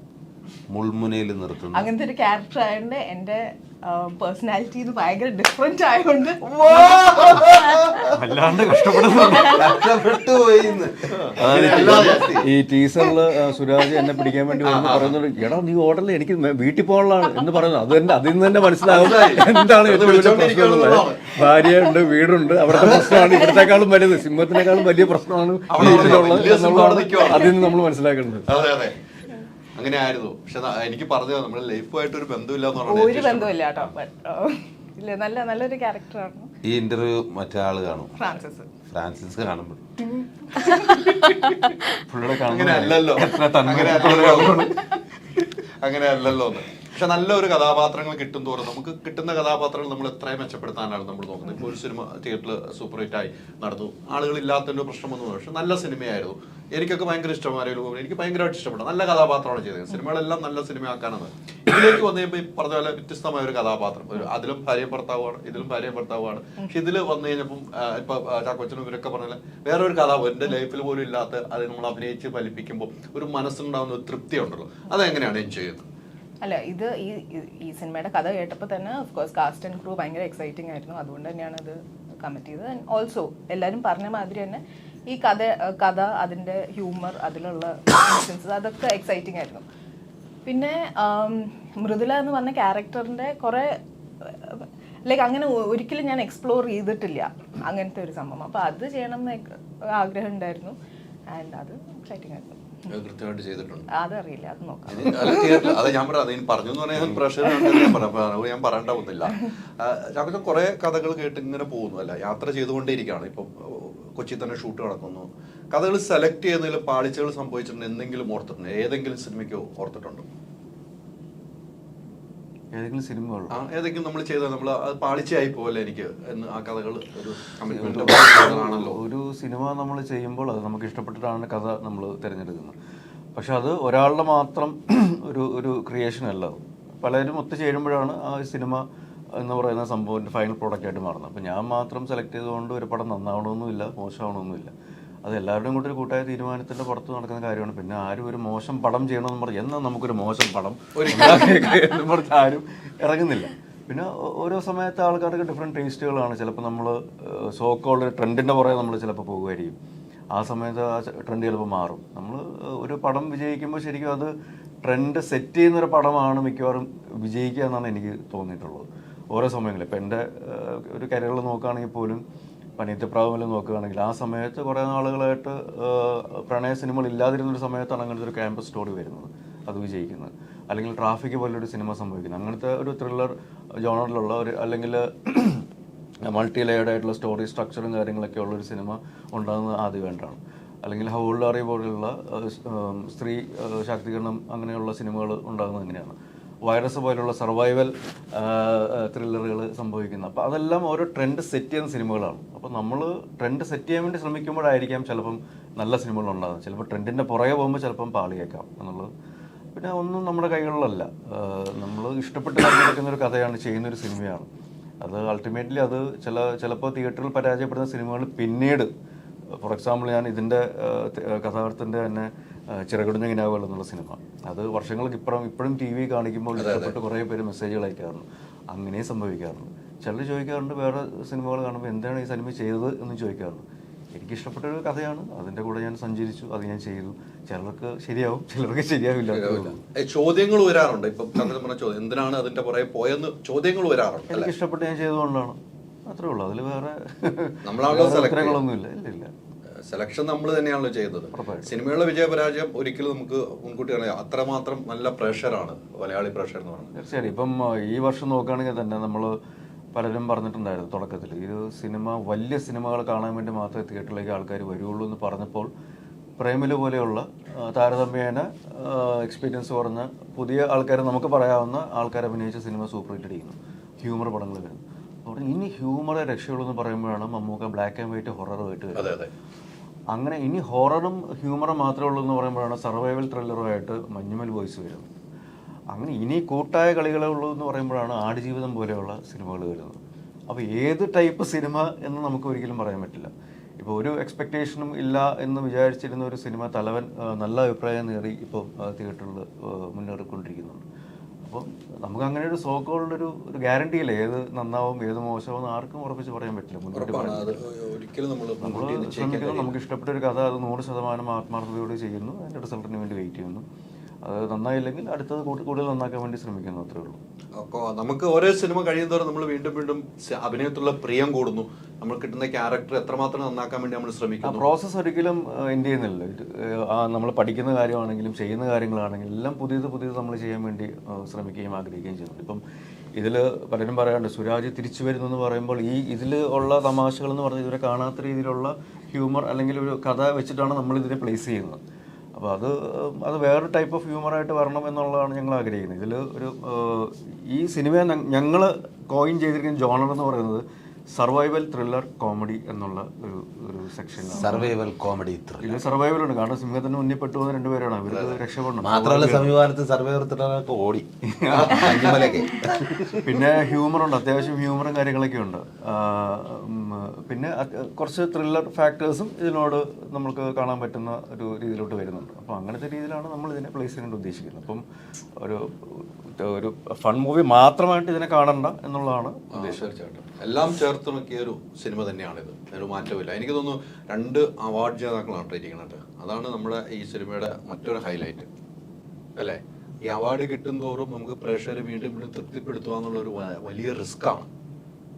മുൾമുനയിൽ നിർത്തുന്ന അങ്ങനത്തെ ഒരു ക്യാരക്ടർ ആയതുകൊണ്ട് എന്റെ പേഴ്സണാലിറ്റി ഇത് ഭയങ്കര ഡിഫറെന്റ് ആയതുകൊണ്ട് വല്ലാണ്ട് കഷ്ടപ്പെടുന്നുണ്ട്. കഷ്ടപ്പെട്ടു പോയിന്ന്. ഈ ടീസറില് സുരാജ് എന്നെ പിടിക്കാൻ വേണ്ടി വന്ന് പറയുന്നത്, എടാ നീ ഓർഡറിൽ എനിക്ക് വീട്ടിൽ പോകാനുള്ളതാണ് എന്ന് പറയുന്നത്. അത് തന്നെ അതിൽ നിന്ന് തന്നെ മനസ്സിലാവും എന്താണ് ഏറ്റവും വലിയ പ്രശ്നം എന്നുള്ളത്. ഭാര്യയുണ്ട്, വീടുണ്ട്, അവിടുത്തെ പ്രശ്നമാണ് ഇവിടത്തെക്കാളും വലുത്, സിംഹത്തിനേക്കാളും വലിയ പ്രശ്നമാണ് വീട്ടിലുള്ളത് എന്നുള്ളതാണ് അതിൽ നിന്ന് നമ്മൾ മനസ്സിലാക്കേണ്ടത്. അതെ അതെ, അങ്ങനെ ആയിരുന്നു. പക്ഷെ എനിക്ക് പറഞ്ഞത് നമ്മുടെ ലൈഫുമായിട്ട് ഒരു ബന്ധമില്ല എന്ന് ഒരു പറഞ്ഞാൽ ബന്ധമില്ല കേട്ടോ. ഇല്ല, നല്ലൊരു ക്യാരക്ടറാണ് ഈ ഇന്റർവ്യൂ മറ്റേ ആള് കാണും, ഫ്രാൻസിസ് കാണുമ്പോൾ പുള്ളിയുടെ അങ്ങനെ അല്ലല്ലോ, അങ്ങനെ അല്ലല്ലോ എന്ന്. പക്ഷെ നല്ലൊരു കഥാപാത്രങ്ങൾ കിട്ടും തോറും നമുക്ക് കിട്ടുന്ന കഥാപാത്രങ്ങൾ നമ്മൾ എത്രയും മെച്ചപ്പെടുത്താനാണ് നമ്മൾ നോക്കുന്നത്. ഇപ്പോൾ ഒരു സിനിമ തിയേറ്ററിൽ സൂപ്പർ ഹിറ്റ് ആയി നടന്നു, ആളുകളില്ലാത്തതിന്റെ പ്രശ്നമൊന്നും, പക്ഷെ നല്ല സിനിമയായിരുന്നു. എനിക്കൊക്കെ ഭയങ്കര ഇഷ്ടമായിരുന്നു, എനിക്ക് ഭയങ്കരമായിട്ട് ഇഷ്ടപ്പെട്ടു. നല്ല കഥാപാത്രമാണ് ചെയ്തത്. സിനിമകളെല്ലാം നല്ല സിനിമയാക്കാനാണ്. ഇതിലേക്ക് വന്നു കഴിയുമ്പോൾ ഈ പറഞ്ഞ പോലെ വ്യത്യസ്തമായ ഒരു കഥാപാത്രം, അതിലും ഭാര്യയും ഭർത്താവുമാണ്, ഇതിലും ഭാര്യയും ഭർത്താവുമാണ്. പക്ഷെ ഇതിൽ വന്നു കഴിഞ്ഞപ്പം ഇപ്പൊ ചാക്കോച്ചനും ഇവരൊക്കെ പറഞ്ഞാൽ വേറെ ഒരു കഥാപാത്രം എന്റെ ലൈഫിൽ പോലും ഇല്ലാത്ത, അത് നമ്മൾ അഭിനയിച്ച് ഫലിപ്പിക്കുമ്പോൾ ഒരു മനസ്സിനുണ്ടാകുന്ന ഒരു തൃപ്തി ഉണ്ടല്ലോ, അതെങ്ങനെയാണ് എൻജോയ് ചെയ്യുന്നത്? അല്ല, ഇത് ഈ സിനിമയുടെ കഥ കേട്ടപ്പോൾ തന്നെ ഓഫ്കോഴ്സ് കാസ്റ്റ് ആൻഡ് ക്രൂ ഭയങ്കര എക്സൈറ്റിംഗ് ആയിരുന്നു. അതുകൊണ്ട് തന്നെയാണ് ഇത് കമ്മിറ്റ് ചെയ്തത്. ആൻഡ് ഓൾസോ എല്ലാവരും പറഞ്ഞ മാതിരി തന്നെ ഈ കഥ അതിൻ്റെ ഹ്യൂമർ, അതിലുള്ള ഇൻസിഡൻസ്, അതൊക്കെ എക്സൈറ്റിംഗ് ആയിരുന്നു. പിന്നെ മൃദുല എന്ന് പറഞ്ഞ ക്യാരക്ടറിൻ്റെ കുറേ ലൈക്ക് അങ്ങനെ ഒരിക്കലും ഞാൻ എക്സ്പ്ലോർ ചെയ്തിട്ടില്ല അങ്ങനത്തെ ഒരു സംഭവം. അപ്പോൾ അത് ചെയ്യണം എന്ന് ആഗ്രഹം ഉണ്ടായിരുന്നു. ആൻഡ് അത് എക്സൈറ്റിംഗ് ആയിരുന്നു. കൃത്യമായിട്ട് ചെയ്തിട്ടുണ്ട്. അതറിയില്ല, അത് നോക്കാം. അത് ഞാൻ പറയാം, അത് പറഞ്ഞു എന്ന് പറഞ്ഞാൽ പ്രഷർ ഞാൻ പറയേണ്ട ഒന്നില്ല. ചാക്കോച്ചൻ കുറെ കഥകൾ കേട്ട് ഇങ്ങനെ പോകുന്നു, അല്ല യാത്ര ചെയ്തുകൊണ്ടേയിരിക്കുകയാണ്. ഇപ്പം കൊച്ചി തന്നെ ഷൂട്ട് നടക്കുന്നു. കഥകൾ സെലക്ട് ചെയ്യുന്നതിൽ പാളിച്ചകൾ സംഭവിച്ചിട്ടുണ്ട് എന്തെങ്കിലും ഓർത്തിട്ടുണ്ട്? ഏതെങ്കിലും സിനിമയ്ക്ക് ഓർത്തിട്ടുണ്ടോ? ഏതെങ്കിലും സിനിമകൾ ഏതെങ്കിലും നമ്മൾ ചെയ്ത നമ്മൾ അത് പാളിച്ചയായി പോലെ എനിക്ക് എന്ന് ആ കഥകൾ ഒരു കമ്മിറ്റ്മെന്റ് ആണല്ലോ. ഒരു സിനിമ നമ്മൾ ചെയ്യുമ്പോൾ അത് നമുക്ക് ഇഷ്ടപ്പെട്ടിട്ടാണ് കഥ നമ്മൾ തിരഞ്ഞെടുക്കുന്നത്. പക്ഷെ അത് ഒരാളുടെ മാത്രം ഒരു ക്രിയേഷൻ അല്ല. പലരും ഒത്തുചേരുമ്പോഴാണ് ആ സിനിമ എന്ന് പറയുന്ന സംഭവം ഫൈനൽ പ്രോഡക്റ്റ് ആയിട്ട് മാറുന്നത്. അപ്പോൾ ഞാൻ മാത്രം സെലക്ട് ചെയ്തുകൊണ്ട് ഒരു പടം നന്നാവണമെന്നില്ല, മോശമാവണമെന്നില്ല. അത് എല്ലാവരുടെയും കൂടി ഒരു കൂട്ടായ തീരുമാനത്തിൻ്റെ പുറത്ത് നടക്കുന്ന കാര്യമാണ്. പിന്നെ ആരും ഒരു മോശം പടം ചെയ്യണമെന്ന് പറഞ്ഞ് എന്നാൽ നമുക്കൊരു മോശം പടം എന്ന് പറഞ്ഞ് ആരും ഇറങ്ങുന്നില്ല. പിന്നെ ഓരോ സമയത്ത് ആൾക്കാർക്ക് ഡിഫറെൻറ്റ് ടേസ്റ്റുകളാണ്. ചിലപ്പോൾ നമ്മൾ സോക്കോളൊരു ട്രെൻഡിൻ്റെ പുറകെ നമ്മൾ ചിലപ്പോൾ പോകുമായിരിക്കും. ആ സമയത്ത് ആ ട്രെൻഡ് ചിലപ്പോൾ മാറും. നമ്മൾ ഒരു പടം വിജയിക്കുമ്പോൾ ശരിക്കും അത് ട്രെൻഡ് സെറ്റ് ചെയ്യുന്നൊരു പടമാണ് മിക്കവാറും വിജയിക്കുക എന്നാണ് എനിക്ക് തോന്നിയിട്ടുള്ളത്. ഓരോ സമയങ്ങളിൽ ഇപ്പോൾ എൻ്റെ ഒരു കരിയറിൽ നോക്കുകയാണെങ്കിൽ പോലും പനീത്തപ്രാവിൽ നോക്കുകയാണെങ്കിൽ ആ സമയത്ത് കുറേ നാളുകളായിട്ട് പ്രണയ സിനിമകൾ ഇല്ലാതിരുന്നൊരു സമയത്താണ് അങ്ങനത്തെ ഒരു ക്യാമ്പസ് സ്റ്റോറി വരുന്നത്, അത് വിജയിക്കുന്നത്. അല്ലെങ്കിൽ ട്രാഫിക് പോലൊരു സിനിമ സംഭവിക്കുന്നത്. അങ്ങനത്തെ ഒരു ത്രില്ലർ ജോണറിലുള്ള ഒരു അല്ലെങ്കിൽ മൾട്ടി ലെയർഡ് ആയിട്ടുള്ള സ്റ്റോറി സ്ട്രക്ചറും കാര്യങ്ങളൊക്കെ ഉള്ളൊരു സിനിമ ഉണ്ടാകുന്നത് ആദ്യമായിട്ടാണ്. അല്ലെങ്കിൽ ഹൗൾഡാറി പോലുള്ള സ്ത്രീ ശാക്തീകരണം അങ്ങനെയുള്ള സിനിമകൾ ഉണ്ടാകുന്നത് എങ്ങനെയാണ്. വൈറസ് പോലുള്ള സർവൈവൽ ത്രില്ലറുകൾ സംഭവിക്കുന്നത്. അപ്പോൾ അതെല്ലാം ഓരോ ട്രെൻഡ് സെറ്റ് ചെയ്യുന്ന സിനിമകളാണ്. അപ്പോൾ നമ്മൾ ട്രെൻഡ് സെറ്റ് ചെയ്യാൻ വേണ്ടി ശ്രമിക്കുമ്പോഴായിരിക്കാം ചിലപ്പം നല്ല സിനിമകൾ ഉണ്ടാകുന്നത്. ചിലപ്പോൾ ട്രെൻഡിൻ്റെ പുറകെ പോകുമ്പോൾ ചിലപ്പം പാളിയേക്കാം എന്നുള്ളത്. പിന്നെ ഒന്നും നമ്മുടെ കൈകളിലല്ല. നമ്മൾ ഇഷ്ടപ്പെട്ട് തിരഞ്ഞെടുക്കുന്ന ഒരു കഥയാണ്, ചെയ്യുന്നൊരു സിനിമയാണ്. അത് അൾട്ടിമേറ്റ്ലി അത് ചിലപ്പോൾ തിയേറ്ററിൽ പരാജയപ്പെടുന്ന സിനിമകൾ പിന്നീട്, ഫോർ എക്സാമ്പിൾ ഞാൻ ഇതിൻ്റെ കഥാകൃത്തിൻ്റെ തന്നെ ചിറകുടിഞ്ഞ കിനാവുകൾ എന്നുള്ള സിനിമ, അത് വർഷങ്ങൾക്ക് ഇപ്പോഴും ടി വി കാണിക്കുമ്പോൾ ഇഷ്ടപ്പെട്ട് കുറേ പേര് മെസ്സേജുകൾ അയക്കാറുണ്ട്. അങ്ങനെ സംഭവിക്കാറുണ്ട്. ചിലർ ചോദിക്കാറുണ്ട് വേറെ സിനിമകൾ കാണുമ്പോൾ എന്താണ് ഈ സിനിമ ചെയ്തത് എന്ന് ചോദിക്കാറുണ്ട്. എനിക്കിഷ്ടപ്പെട്ടൊരു കഥയാണ്, അതിൻ്റെ കൂടെ ഞാൻ സഞ്ചരിച്ചു, അത് ഞാൻ ചെയ്തു. ചിലർക്ക് ശരിയാവും, ചിലർക്ക് ശരിയാവില്ല. ചോദ്യങ്ങൾ വരാറുണ്ട്. ഇപ്പം പറഞ്ഞ ചോദ്യം എന്തിനാണ് അതിന്റെ പുറകെ പോയെന്ന് ചോദ്യങ്ങൾ വരാറുണ്ട്. എനിക്ക് ഇഷ്ടപ്പെട്ട് ഞാൻ ചെയ്തുകൊണ്ടാണ്, അത്രേ ഉള്ളൂ. അതിൽ വേറെ ഉത്തരങ്ങളൊന്നുമില്ല. ഇല്ല. സെലക്ഷൻ നമ്മൾ തന്നെയാണല്ലോ ചെയ്യുന്നത്. സിനിമയുള്ള വിജയപരാജയം ഒരിക്കലും നമുക്ക് മുൻകൂട്ടി അറിയാം. അത്രമാത്രം നല്ല പ്രഷറാണ് മലയാളി പ്രഷർ എന്ന് പറയുന്നത്. തീർച്ചയായും ഇപ്പം ഈ വർഷം നോക്കുകയാണെങ്കിൽ തന്നെ നമ്മൾ പലരും പറഞ്ഞിട്ടുണ്ടായിരുന്നു തുടക്കത്തിൽ ഇത് സിനിമ വലിയ സിനിമകൾ കാണാൻ വേണ്ടി മാത്രമേ തിയേറ്ററിലേക്ക് ആൾക്കാർ വരുള്ളൂ എന്ന് പറഞ്ഞപ്പോൾ പ്രേമില് പോലെയുള്ള താരതമ്യേന എക്സ്പീരിയൻസ് കുറഞ്ഞ പുതിയ ആൾക്കാർ നമുക്ക് പറയാവുന്ന ആൾക്കാർ അഭിനയിച്ച സിനിമ സൂപ്പർ ഹിറ്റ് അടിക്കുന്നു, ഹ്യൂമർ പടങ്ങൾ വരുന്നു. അപ്പോൾ ഇനി ഹ്യൂമറെ രക്ഷയുള്ളൂ എന്ന് പറയുമ്പോഴാണ് മമ്മൂക്ക ബ്ലാക്ക് ആൻഡ് വൈറ്റ് ഹൊററുമായിട്ട് വരുന്നത്. അങ്ങനെ ഇനി ഹൊററും ഹ്യൂമറും മാത്രമേ ഉള്ളൂ എന്ന് പറയുമ്പോഴാണ് സർവൈവൽ ത്രില്ലറുമായിട്ട് മഞ്ഞുമൽ ബോയ്സ് വരുന്നത്. അങ്ങനെ ഇനി കൂട്ടായ കളികളേ ഉള്ളൂ എന്ന് പറയുമ്പോഴാണ് ആടുജീവിതം പോലെയുള്ള സിനിമകൾ വരുന്നത്. അപ്പോൾ ഏത് ടൈപ്പ് സിനിമ എന്ന് നമുക്ക് ഒരിക്കലും പറയാൻ പറ്റില്ല. ഇപ്പോൾ ഒരു എക്സ്പെക്റ്റേഷനും ഇല്ല എന്ന് വിചാരിച്ചിരുന്ന ഒരു സിനിമ തലവൻ നല്ല അഭിപ്രായം നേടി ഇപ്പോൾ തിയേറ്ററിൽ മുന്നേറിക്കൊണ്ടിരിക്കുന്നുണ്ട്. അപ്പോൾ നമുക്ക് അങ്ങനെ ഒരു സോക്കോളുള്ളൊരു ഒരു ഗ്യാരണ്ടി ഇല്ല ഏത് നന്നാവും ഏത് മോശമാവും ആർക്കും ഉറപ്പിച്ച് പറയാൻ പറ്റില്ല. മുന്നോട്ട് നമ്മൾ ശ്രമിക്കുന്നു, നമുക്ക് ഇഷ്ടപ്പെട്ട ഒരു കഥ അത് 100% ആത്മാർത്ഥതയോടെ ചെയ്യുന്നു, അതിൻ്റെ റിസൾട്ടിന് വേണ്ടി വെയിറ്റ് ചെയ്യുന്നു. അത് നന്നായില്ലെങ്കിൽ അടുത്തത് കൂടുതൽ നന്നാക്കാൻ വേണ്ടി ശ്രമിക്കുന്നു, അത്രേ ഉള്ളൂ. അപ്പോൾ നമുക്ക് ഓരോ സിനിമ കഴിയുന്നതോറും നമ്മൾ വീണ്ടും വീണ്ടും അഭിനയത്തിലുള്ള പ്രിയം കൂടുന്നു. നമ്മൾ കിട്ടുന്ന ക്യാരക്ടർ എത്രമാത്രം നന്നാക്കാൻ വേണ്ടി നമ്മൾ ശ്രമിക്കുന്നു. പ്രോസസ്സ് ഒരിക്കലും എൻഡ് ചെയ്യുന്നില്ല. നമ്മൾ പഠിക്കുന്ന കാര്യമാണെങ്കിലും ചെയ്യുന്ന കാര്യങ്ങളാണെങ്കിലും എല്ലാം പുതിയത് നമ്മൾ ചെയ്യാൻ വേണ്ടി ശ്രമിക്കുകയും ആഗ്രഹിക്കുകയും ചെയ്യുന്നുണ്ട്. ഇപ്പം ഇതിൽ പലരും പറയാറുണ്ട് സുരാജ് തിരിച്ചു വരുന്നു എന്ന് പറയുമ്പോൾ ഇതിൽ ഉള്ള തമാശകൾ എന്ന് പറഞ്ഞാൽ ഇതുവരെ കാണാത്ത രീതിയിലുള്ള ഹ്യൂമർ അല്ലെങ്കിൽ ഒരു കഥ വെച്ചിട്ടാണ് നമ്മൾ ഇതിനെ പ്ലേസ് ചെയ്യുന്നത്. അപ്പോൾ അത് വേറൊരു ടൈപ്പ് ഓഫ് ഹ്യൂമറായിട്ട് വരണം എന്നുള്ളതാണ് ഞങ്ങൾ ആഗ്രഹിക്കുന്നത്. ഇതിൽ ഈ സിനിമ ഞങ്ങൾ കോയിൻ ചെയ്തിരിക്കുന്ന ജോണർ എന്ന് പറയുന്നത് സർവൈവൽ ത്രില്ലർ കോമഡി എന്നുള്ള ഒരു സെക്ഷനാണ്. സർവൈവൽ കോമഡി ഇതിൽ സർവൈവൽ ഉണ്ട്, കാരണം സിംഹത്തിന് മുന്നിൽ പെട്ടു പോകുന്ന രണ്ടുപേരാണ്, അവർക്ക് രക്ഷപ്പെടണം. മാത്രമല്ല സമീപകാലത്ത് സർവൈവൽ ത്രില്ലറൊക്കെ ഓടി. പിന്നെ ഹ്യൂമറുണ്ട്, അത്യാവശ്യം ഹ്യൂമറും കാര്യങ്ങളൊക്കെ ഉണ്ട്. പിന്നെ കുറച്ച് ത്രില്ലർ ഫാക്ടേഴ്സും ഇതിനോട് നമുക്ക് കാണാൻ പറ്റുന്ന ഒരു രീതിയിലോട്ട് വരുന്നുണ്ട്. അപ്പോൾ അങ്ങനത്തെ രീതിയിലാണ് നമ്മൾ ഇതിനെ പ്ലേസ് ചെയ്യാൻ ഉദ്ദേശിക്കുന്നത്. അപ്പം ഒരു ഫൺ മൂവി മാത്രമായിട്ട് ഇതിനെ കാണണ്ട എന്നുള്ളതാണ് ഉദ്ദേശം. എല്ലാം ചേർത്ത് നോക്കിയ ഒരു സിനിമ തന്നെയാണിത്, ഒരു മാറ്റമില്ല. എനിക്ക് തോന്നുന്നു 2 അവാർഡ് ജേതാക്കളാണ് ഇരിക്കുന്നത്. അതാണ് നമ്മുടെ ഈ സിനിമയുടെ മറ്റൊരു ഹൈലൈറ്റ് അല്ലേ. ഈ അവാർഡ് കിട്ടും തോറും നമുക്ക് പ്രേക്ഷകരെ വീണ്ടും വീണ്ടും തൃപ്തിപ്പെടുത്തുക എന്നുള്ളൊരു വലിയ റിസ്ക്കാണ്.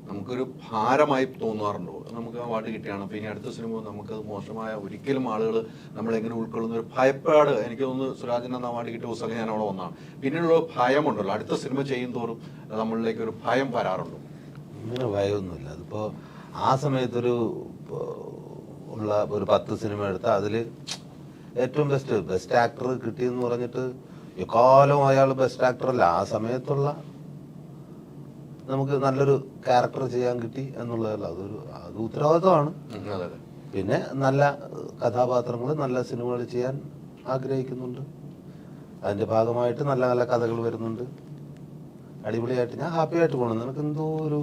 നമുക്കൊരു ഭാരമായി തോന്നാറുണ്ടോ നമുക്ക് അവാർഡ് കിട്ടിയാണ്, അപ്പോൾ ഇനി അടുത്ത സിനിമ നമുക്കത് മോശമായ ഒരിക്കലും ആളുകൾ നമ്മളെങ്ങനെ ഉൾക്കൊള്ളുന്ന ഒരു ഭയപ്പാട്. എനിക്ക് തോന്നുന്നു സുരാജിന് അവാർഡ് കിട്ടിയ ദിവസം ഞാൻ അവിടെ വന്നതാണ്. പിന്നെയുള്ള ഭയമുണ്ടല്ലോ, അടുത്ത സിനിമ ചെയ്യും തോറും നമ്മളിലേക്ക് ഒരു ഭയം വരാറുണ്ടോ? ഇങ്ങനെ ഭയമൊന്നുമില്ല. അതിപ്പോൾ ആ സമയത്തൊരു ഉള്ള ഒരു 10 സിനിമ എടുത്താൽ അതിൽ ഏറ്റവും ബെസ്റ്റ് ആക്ടർ കിട്ടിയെന്ന് പറഞ്ഞിട്ട് എക്കാലം അയാൾ ബെസ്റ്റ് ആക്ടർ അല്ല, ആ സമയത്തുള്ള നമുക്ക് നല്ലൊരു ക്യാരക്ടർ ചെയ്യാൻ കിട്ടി എന്നുള്ളതല്ല, അത് ഉത്തരവാദിത്വമാണ്. പിന്നെ നല്ല കഥാപാത്രങ്ങൾ നല്ല സിനിമകൾ ചെയ്യാൻ ആഗ്രഹിക്കുന്നുണ്ട്. അതിന്റെ ഭാഗമായിട്ട് നല്ല നല്ല കഥകൾ വരുന്നുണ്ട്. അടിപൊളിയായിട്ട് ഞാൻ ഹാപ്പി ആയിട്ട് പോകണം. നിനക്ക് എന്തോ ഒരു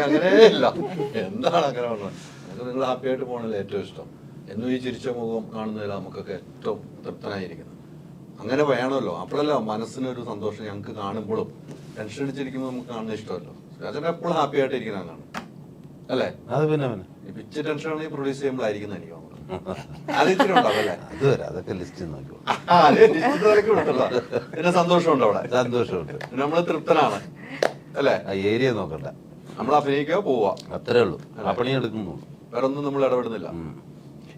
അങ്ങനെയല്ല, എന്താണ് അങ്ങനെ പറഞ്ഞത്? നിങ്ങൾ ഹാപ്പി ആയിട്ട് പോകണല്ലോ ഏറ്റവും ഇഷ്ടം. എന്നും ഈ ചിരിച്ച മുഖം കാണുന്നതിൽ നമുക്കൊക്കെ ഏറ്റവും തൃപ്തനായിരിക്കുന്നത്. അങ്ങനെ വേണമല്ലോ, അപ്പോഴല്ല മനസ്സിനൊരു സന്തോഷം. ഞങ്ങൾക്ക് കാണുമ്പോഴും ടെൻഷൻ അടിച്ചിരിക്കുമ്പോൾ നമുക്ക് കാണുന്ന ഇഷ്ടമല്ലോ. രാജൻ എപ്പോഴും ഹാപ്പി ആയിട്ട് ഇരിക്കുന്നതാണ് അല്ലേ? അത് പിന്നെ പിച്ച് ടെൻഷൻ ആണെങ്കിൽ പ്രൊഡ്യൂസ് ചെയ്യുമ്പോഴായിരിക്കുന്ന എനിക്ക് അത് ഇത്തിരി ഉണ്ടാവല്ലേ? അതൊക്കെ ലിസ്റ്റ് നോക്കിയോ. പിന്നെ സന്തോഷമുണ്ട്, അവിടെ സന്തോഷമുണ്ട്, നമ്മള് തൃപ്തനാണ് അല്ലേ? ഏരിയ നോക്കണ്ട, നമ്മൾ അഭിനയിക്കുക പോവാ, അത്രേ ഉള്ളൂ. പണി എടുക്കുന്നു, വേറെ ഒന്നും നമ്മൾ ഇടപെടുന്നില്ല.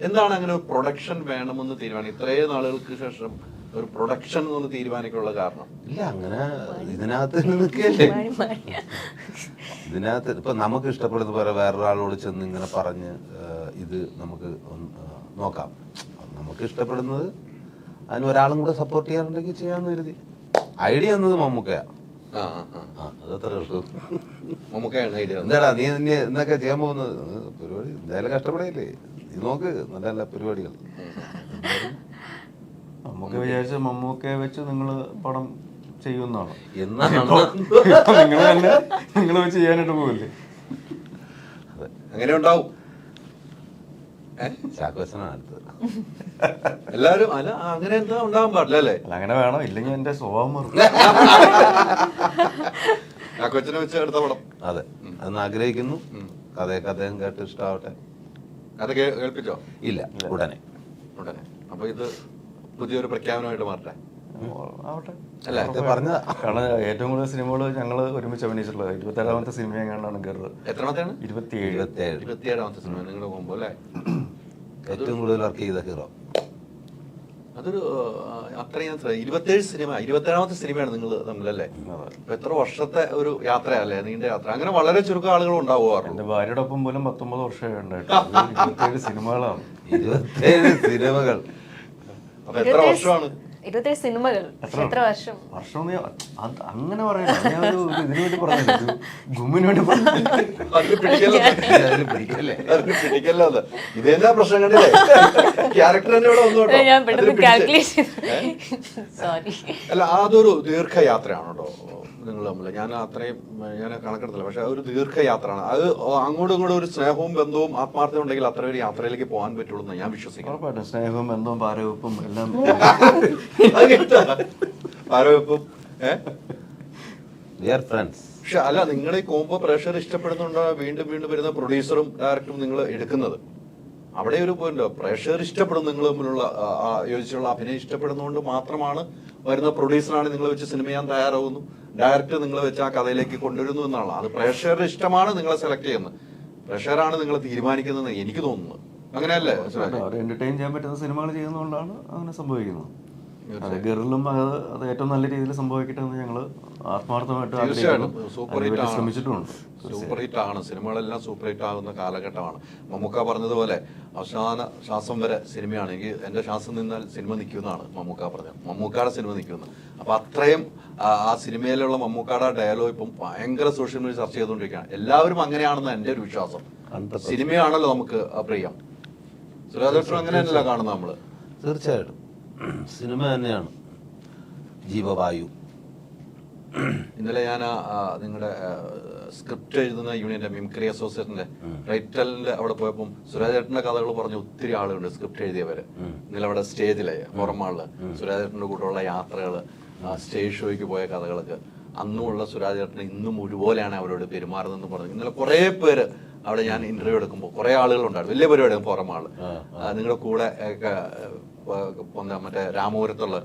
എന്താണ് അങ്ങനെ ഒരു പ്രൊഡക്ഷൻ വേണമെന്ന് തീരുമാനം? ഇത്രയും നാളുകൾക്ക് ശേഷം ഒരു പ്രൊഡക്ഷൻ എന്ന് തീരുമാനിക്കാനുള്ള കാരണം? ഇല്ല, അങ്ങനെ ഇതിനകത്ത് നിൽക്കല്ലേ. ഇതിനകത്ത് ഇപ്പൊ നമുക്ക് ഇഷ്ടപ്പെടുന്ന പോലെ വേറൊരാളോട് ചെന്ന് ഇങ്ങനെ പറഞ്ഞ് ഇത് നമുക്ക് നോക്കാം. നമുക്ക് ഇഷ്ടപ്പെടുന്നത് അതിന് ഒരാളും കൂടെ സപ്പോർട്ട് ചെയ്യാനുണ്ടെങ്കിൽ ചെയ്യാന്ന് കരുതി. ഐഡിയ എന്നത് മമ്മൂക്കയാ. അതത്രേ ഉള്ളൂ. മമ്മൂക്കയാണ് ഐഡിയ. എന്താടാ നീ എന്നൊക്കെ ചെയ്യാൻ പോകുന്നത്? പരിപാടി എന്തായാലും കഷ്ടപ്പെടയില്ലേ, നീ നോക്ക് നല്ല നല്ല പരിപാടികൾ. മമ്മൂക്ക വിചാരിച്ച മമ്മൂക്കയെ വെച്ച് നിങ്ങൾ പടം ചെയ്യുന്നതാണ് എന്നാണ് നിങ്ങൾ വെച്ച് ചെയ്യാനായിട്ട് പോകില്ലേ? അങ്ങനെ ഉണ്ടാവും. ശാഖവശനാണ് അടുത്തത്. എല്ലാരും അല്ല അങ്ങനെ എന്താ ഉണ്ടാവാൻ പാടില്ല അല്ലേ? അല്ല, അങ്ങനെ വേണം, ഇല്ലെങ്കിൽ എന്റെ സ്വഭാവം മാറും. ആ കൊച്ചിനെ വെച്ച് എടുത്ത പടം. അതെ, അതെന്ന് ആഗ്രഹിക്കുന്നു. കഥയൊക്കെ അദ്ദേഹം കേട്ട് ഇഷ്ടാവട്ടെ. കഥ കേൾപ്പിച്ചോ? ഇല്ല, ഉടനെ. അപ്പൊ ഇത് പുതിയൊരു പ്രഖ്യാപനമായിട്ട് മാറട്ടെ ആവട്ടെ അല്ലേ? പറഞ്ഞതാ. കാരണം ഏറ്റവും കൂടുതൽ സിനിമകൾ ഞങ്ങൾ ഒരുമിച്ച് അഭിനയിച്ചിട്ടുള്ളത് 27ാമത്തെ സിനിമ എങ്ങാണ്ടാണ് ഗർ. എത്രാമത്തെയാണ്? 27. 27ാമത്തെ സിനിമ നിങ്ങൾ പോകുമ്പോ അല്ലേ? ഏറ്റവും കൂടുതൽ വർക്ക് ചെയ്ത ഹീറോ. അതൊരു അത്രയും 27 സിനിമ, 27ാമത്തെ സിനിമയാണ് നിങ്ങൾ തമ്മിലല്ലേ? അപ്പൊ എത്ര വർഷത്തെ ഒരു യാത്രയല്ലേ, നീണ്ട യാത്ര. അങ്ങനെ വളരെ ചുരുക്കം ആളുകൾ ഉണ്ടാവുമാറുണ്ട്. എന്റെ ഭാര്യയുടെ ഒപ്പം പോലും 19 വർഷമേ ഉണ്ടായിട്ടുള്ളൂ. 27 സിനിമകളാണ്. 27 സിനിമകൾ. അപ്പൊ എത്ര വർഷമാണ്? 27 സിനിമകൾ. എത്ര വർഷം? വർഷം അങ്ങനെ പറയണ്ട. ഞാൻ ഇതിനു വേണ്ടി പറഞ്ഞില്ല, ഒരു ഗുമ്മിന് വേണ്ടി പറഞ്ഞു. അതിന് പിടിക്കല്ലോ അത്. ഇതെന്താ പ്രശ്നം കണ്ടില്ലേ? ക്യാരക്ടർ തന്നെ ഇവിടെ വന്നു കേട്ടോ. ഞാൻ പെട്ടെന്ന് കാൽക്കുലേഷൻ. സോറി. അല്ല, അതൊരു ദീർഘയാത്രയാണ് കേട്ടോ നിങ്ങൾ തമ്മിൽ. ഞാൻ കണക്കെടുത്തില്ല, പക്ഷെ ഒരു ദീർഘയാത്രയാണ് അത്. അങ്ങോട്ടും ഇങ്ങോട്ടും ഒരു സ്നേഹവും ബന്ധവും ആത്മാർത്ഥം ഉണ്ടെങ്കിൽ അത്ര ഒരു യാത്രയിലേക്ക് പോകാൻ പറ്റുള്ളൂ എന്ന് ഞാൻ വിശ്വസിക്കുന്നു. ഉറപ്പായിട്ടും സ്നേഹവും ബന്ധവും പാരവെപ്പും എല്ലാം. ആരോഗ്യവും ഫ്രണ്ട്സ്. പക്ഷെ അല്ല, നിങ്ങൾ ഈ കോംബോ പ്രേക്ഷകർ ഇഷ്ടപ്പെടുന്നുണ്ടോ? വീണ്ടും വീണ്ടും വരുന്ന പ്രൊഡ്യൂസറും ഡയറക്ടറും നിങ്ങൾ എടുക്കുന്നത് അവിടെ ഒരു പോയിന്റ്. പ്രേക്ഷകർ ഇഷ്ടപ്പെടും, നിങ്ങൾ തമ്മിലുള്ള യോജിച്ചുള്ള അഭിനയം ഇഷ്ടപ്പെടുന്നതുകൊണ്ട് മാത്രമാണ് വരുന്ന പ്രൊഡ്യൂസറാണ് നിങ്ങൾ വെച്ച് സിനിമ ചെയ്യാൻ തയ്യാറാവുന്നു, ഡയറക്ടർ നിങ്ങൾ വെച്ച് ആ കഥയിലേക്ക് കൊണ്ടുവരുന്നു എന്നാണ്. അത് പ്രേക്ഷകരുടെ ഇഷ്ടമാണ് നിങ്ങളെ സെലക്ട് ചെയ്യുന്നത്, പ്രേക്ഷകരാണ് നിങ്ങളെ തീരുമാനിക്കുന്നതെന്ന് എനിക്ക് തോന്നുന്നത്. അങ്ങനെയല്ലേ? എന്റർടൈൻ ചെയ്യാൻ പറ്റുന്ന സിനിമകൾ ചെയ്യുന്നതുകൊണ്ടാണ് അങ്ങനെ സംഭവിക്കുന്നത്. അത് ഗറിലും അത് ഏറ്റവും നല്ല രീതിയിൽ സംഭവിക്കട്ടെ എന്ന് ഞങ്ങൾ ആത്മാർത്ഥമായിട്ട് ശ്രമിച്ചിട്ടുമുണ്ട്. സൂപ്പർ ഹിറ്റ് ആണ്, സിനിമകളെല്ലാം സൂപ്പർ ഹിറ്റ് ആകുന്ന കാലഘട്ടമാണ്. മമ്മൂക്ക പറഞ്ഞതുപോലെ അവസാന ശ്വാസം വരെ സിനിമയാണ്. എന്റെ ശ്വാസം നിന്നാൽ സിനിമ നിൽക്കുന്നതാണ് മമ്മൂക്ക പറഞ്ഞത്. മമ്മൂക്കയുടെ സിനിമ നിൽക്കുന്നത്. അപ്പൊ അത്രയും ആ സിനിമയിലുള്ള മമ്മൂക്കയുടെ ഡയലോഗ് ഇപ്പം ഭയങ്കര സോഷ്യൽ മീഡിയ ചർച്ച ചെയ്തുകൊണ്ടിരിക്കുകയാണ്. എല്ലാവരും അങ്ങനെയാണെന്ന് എന്റെ ഒരു വിശ്വാസം. സിനിമയാണല്ലോ നമുക്ക് പ്രിയം. സുരാജേട്ടൻ അങ്ങനെയല്ല കാണുന്നത് നമ്മള്. തീർച്ചയായിട്ടും സിനിമ തന്നെയാണ് ജീവവായു. ഇന്നലെ ഞാൻ നിങ്ങളുടെ സ്ക്രിപ്റ്റ് എഴുതുന്ന യൂണിയന്റെ മിമിക്രി അസോസിയേഷന്റെ റൈറ്റലിന്റെ അവിടെ പോയപ്പം സുരാജേട്ടന്റെ കഥകൾ പറഞ്ഞ ഒത്തിരി ആളുകളുണ്ട് സ്ക്രിപ്റ്റ് എഴുതിയവര്. ഇന്നലെ അവിടെ സ്റ്റേജിലെ പുറമാളില് സുരാജേട്ടന്റെ കൂടെയുള്ള യാത്രകള്, സ്റ്റേജ് ഷോയ്ക്ക് പോയ കഥകളൊക്കെ അന്നുമുള്ള സുരാജേട്ടൻ ഇന്നും ഒരുപോലെയാണ് അവരോട് പെരുമാറുന്നതെന്ന് പറഞ്ഞു. ഇന്നലെ കുറെ പേര് അവിടെ ഞാൻ ഇന്റർവ്യൂ എടുക്കുമ്പോൾ കുറെ ആളുകളുണ്ടായിരുന്നു. വലിയ പരിപാടിയാണ് പുറമാള്. നിങ്ങളുടെ കൂടെ മറ്റേ രാമപുരത്തുള്ള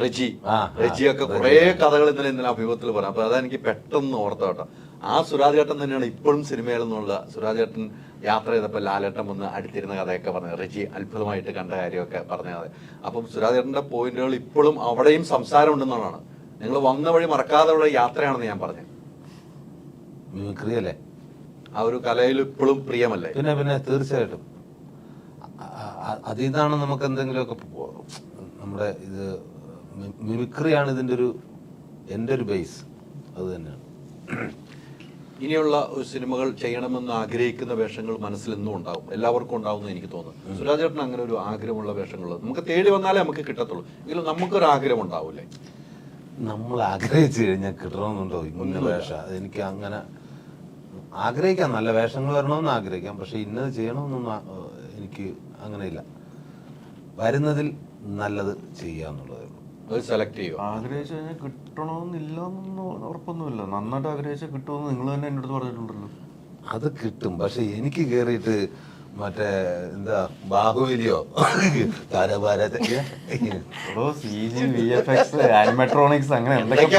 റെജിയൊക്കെ കുറെ കഥകൾ ഇന്നലെ അഭിമുഖത്തിൽ പറഞ്ഞു. അപ്പൊ അതെനിക്ക് പെട്ടെന്ന് ഓർത്ത കേട്ടോ. ആ സുരാജ് ചേട്ടൻ തന്നെയാണ് ഇപ്പോഴും സിനിമയിൽ നിന്നുള്ള സുരാജ് ചേട്ടൻ യാത്ര ചെയ്തപ്പോൾ ലാലേട്ടൻ വന്ന് അടുത്തിരുന്ന കഥയൊക്കെ പറഞ്ഞത്. റെജി അത്ഭുതമായിട്ട് കണ്ട കാര്യമൊക്കെ പറഞ്ഞത്. അപ്പം സുരാജ് ചേട്ടന്റെ പോയിന്റുകൾ ഇപ്പോഴും അവിടെയും സംസാരം ഉണ്ടെന്നുള്ളതാണ്. നിങ്ങൾ വന്ന വഴി മറക്കാതെ ഉള്ള യാത്രയാണെന്ന് ഞാൻ പറഞ്ഞു. മിമിക്രി അല്ലേ, ആ ഒരു കലയിൽ ഇപ്പോഴും പ്രിയമല്ലേ? പിന്നെ തീർച്ചയായിട്ടും അതിന്നാണ് നമുക്ക് എന്തെങ്കിലുമൊക്കെ നമ്മുടെ ഇത് മിമിക്രിയാണ് എൻ്റെ ഒരു ബേസ്. അത് തന്നെയാണ്. ഇനിയുള്ള സിനിമകൾ ചെയ്യണമെന്ന് ആഗ്രഹിക്കുന്ന വേഷങ്ങൾ മനസ്സിൽ എന്നും ഉണ്ടാവും, എല്ലാവർക്കും ഉണ്ടാവും എനിക്ക് തോന്നുന്നു. സുരാജ് ചേട്ടൻ അങ്ങനെ ഒരു ആഗ്രഹമുള്ള വേഷങ്ങൾ നമുക്ക് തേടി വന്നാലേ നമുക്ക് കിട്ടത്തുള്ളൂ. എങ്കിലും നമുക്കൊരു ആഗ്രഹം ഉണ്ടാവൂലേ? നമ്മൾ ആഗ്രഹിച്ചു കഴിഞ്ഞാൽ കിട്ടണമെന്നുണ്ടോ ഇന്ന വേഷം? എനിക്ക് അങ്ങനെ ആഗ്രഹിക്കാം, നല്ല വേഷങ്ങൾ വരണമെന്ന് ആഗ്രഹിക്കാം. പക്ഷെ ഇന്നത് ചെയ്യണമെന്നൊന്നും എനിക്ക് അങ്ങനെയില്ല. വരുന്നതിൽ നല്ലത് ചെയ്യാന്നുള്ളതേ ഉള്ളൂ. അത് സെലക്ട് ചെയ്യുക. ആഗ്രഹിച്ചു കഴിഞ്ഞാൽ കിട്ടണമെന്നില്ല എന്നൊന്നും ഉറപ്പൊന്നുമില്ല. നന്നായിട്ട് ആഗ്രഹിച്ചാൽ കിട്ടുമെന്ന് നിങ്ങൾ തന്നെ എൻ്റെ അടുത്ത് പറഞ്ഞിട്ടുണ്ടല്ലോ. അത് കിട്ടും. പക്ഷെ എനിക്ക് കേറിയിട്ട് മറ്റേ എന്താ ബാഹുബലിയോ ആനിമെട്രോണിക്സ് അങ്ങനെ എന്തൊക്കെ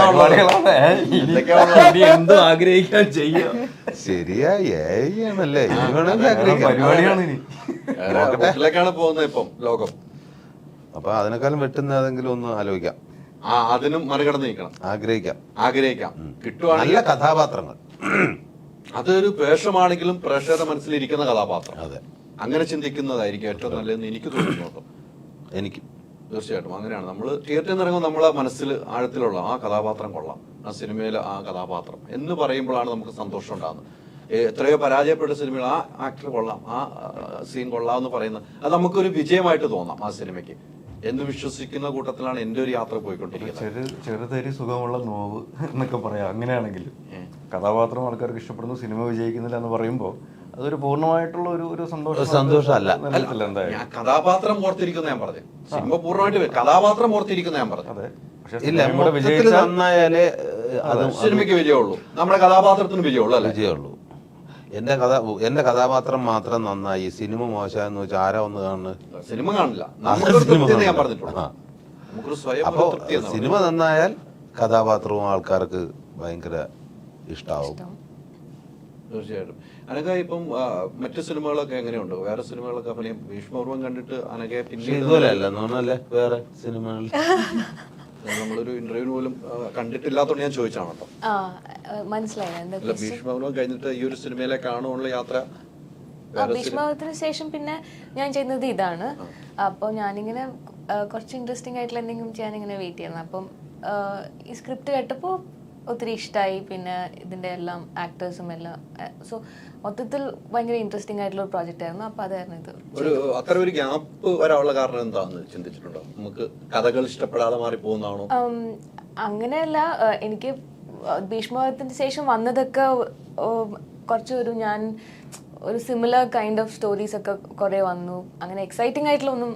എന്തും ആഗ്രഹിക്കാൻ ചെയ്യാം. ശരിയാ, ആണല്ലേ പരിപാടിയാണ് ഇനി പോകുന്നത് ഇപ്പം ലോകം. അപ്പൊ അതിനേക്കാളും വെട്ടുന്ന ഏതെങ്കിലും ഒന്ന് ആലോചിക്കാം. അതിനും മറികടന്ന് നിൽക്കണം. ആഗ്രഹിക്കാം കിട്ടുവാണെങ്കിൽ നല്ല കഥാപാത്രങ്ങൾ. അതൊരു വേഷമാണെങ്കിലും പ്രേക്ഷകരുടെ മനസ്സിലിരിക്കുന്ന കഥാപാത്രം. അതെ, അങ്ങനെ ചിന്തിക്കുന്നതായിരിക്കും ഏറ്റവും നല്ലതെന്ന് എനിക്ക് തോന്നുന്നു. എനിക്ക് തീർച്ചയായിട്ടും അങ്ങനെയാണ്. നമ്മൾ തിയേറ്ററിൽ നിന്ന് ഇറങ്ങുമ്പോൾ നമ്മളെ മനസ്സിൽ ആഴത്തിലുള്ള ആ കഥാപാത്രം കൊള്ളാം, ആ സിനിമയിലെ ആ കഥാപാത്രം എന്ന് പറയുമ്പോഴാണ് നമുക്ക് സന്തോഷം ഉണ്ടാകുന്നത്. എത്രയോ പരാജയപ്പെട്ട സിനിമകൾ ആ ആക്ടർ കൊള്ളാം, ആ സീൻ കൊള്ളാം എന്ന് പറയുന്നത് അത് നമുക്കൊരു വിജയമായിട്ട് തോന്നാം ആ സിനിമയ്ക്ക് എന്ന് വിശ്വസിക്കുന്ന കൂട്ടത്തിലാണ് എൻ്റെ ഒരു യാത്ര പോയിക്കൊണ്ടിരിക്കുന്നത്. ചെറുതരി സുഖമുള്ള നോവ് എന്നൊക്കെ പറയാം. അങ്ങനെയാണെങ്കിൽ കഥാപാത്രം ആൾക്കാർക്ക് ഇഷ്ടപ്പെടുന്നു, സിനിമ വിജയിക്കുന്നില്ല എന്ന് പറയുമ്പോൾ അതൊരു പൂർണ്ണമായിട്ടുള്ള ഒരു സന്തോഷമല്ല. ഞാൻ കഥാപാത്രം ഓർത്തിരിക്കുന്ന ഞാൻ പറഞ്ഞു, സിനിമ പൂർണ്ണമായിട്ട് കഥാപാത്രം ഓർത്തിരിക്കുന്ന ഞാൻ പറഞ്ഞു. അതെ, പക്ഷെ നന്നായാലേ സിനിമയ്ക്ക് വിജയമുള്ളൂ, നമ്മുടെ കഥാപാത്രത്തിന് വിജയമുള്ളൂ. അല്ലേ? വിജയമുള്ളൂ. എന്റെ കഥാപാത്രം മാത്രം നന്നായി, സിനിമ മോശമെന്ന് വെച്ചാൽ ആരാ ഒന്ന് കാണുന്നത്? സിനിമ കാണില്ല. ഞാൻ പറഞ്ഞിട്ടുള്ളൂ. അപ്പോ സിനിമ നന്നായാൽ കഥാപാത്രവും ആൾക്കാർക്ക് ഭയങ്കര ഇഷ്ടാവും. തീർച്ചയായിട്ടും. അനഘ ഇപ്പം മറ്റു സിനിമകളൊക്കെ എങ്ങനെയുണ്ട്? വേറെ സിനിമകളൊക്കെ അഭിനയം ഭീഷ്മപൂർവ്വം കണ്ടിട്ട് അനഘയെ പക്ഷെ പിന്നീട് ഇതുപോലെ അല്ല നോണല്ലേ വേറെ സിനിമകളിൽ നമ്മളൊരു ഇന്റർവ്യൂവിന് പോലും കണ്ടിട്ടില്ലാത്തോണ്ട് ഞാൻ ചോദിച്ചാണ് കേട്ടോ. മനസ്സിലായി എന്താ അല്ല, ഭീഷ്മപൂർവ്വം കഴിഞ്ഞിട്ട് ഈ ഒരു സിനിമയിലേക്കാണോ ഉള്ള യാത്ര? ഭീഷ്മത്തിന് ശേഷം പിന്നെ ഞാൻ ചെയ്യുന്നത് ഇതാണ്. അപ്പോൾ ഞാനിങ്ങനെ കുറച്ച് ഇൻട്രസ്റ്റിംഗ് ആയിട്ടുള്ള എന്തെങ്കിലും ചെയ്യാൻ ഇങ്ങനെ വെയിറ്റ് ചെയ്യുന്നത്. അപ്പം ഈ സ്ക്രിപ്റ്റ് കേട്ടപ്പോൾ ഒത്തിരി ഇഷ്ടമായി. പിന്നെ ഇതിൻ്റെ എല്ലാം ആക്ടേഴ്സും എല്ലാം സോ മൊത്തത്തിൽ ഭയങ്കര ഇൻട്രസ്റ്റിംഗ് ആയിട്ടുള്ള ഒരു പ്രോജക്റ്റ് ആയിരുന്നു. അപ്പോൾ അതായിരുന്നു ഇത്. അത്ര ഒരു ഗ്യാപ്പ് വരാനുള്ള കാരണം എന്താണെന്ന് ചിന്തിച്ചിട്ടുണ്ടോ? നമുക്ക് കഥകൾ ഇഷ്ടപ്പെടാതെ മാറി പോകുന്നതാണോ? അങ്ങനെയല്ല, എനിക്ക് ഭീഷ്മത്തിന് ശേഷം വന്നതൊക്കെ കുറച്ച് ഞാൻ ഒരു സിമിലർ കൈൻഡ് ഓഫ് സ്റ്റോറീസ് ഒക്കെ കുറേ വന്നു. അങ്ങനെ എക്സൈറ്റിംഗ് ആയിട്ടുള്ള ഒന്നും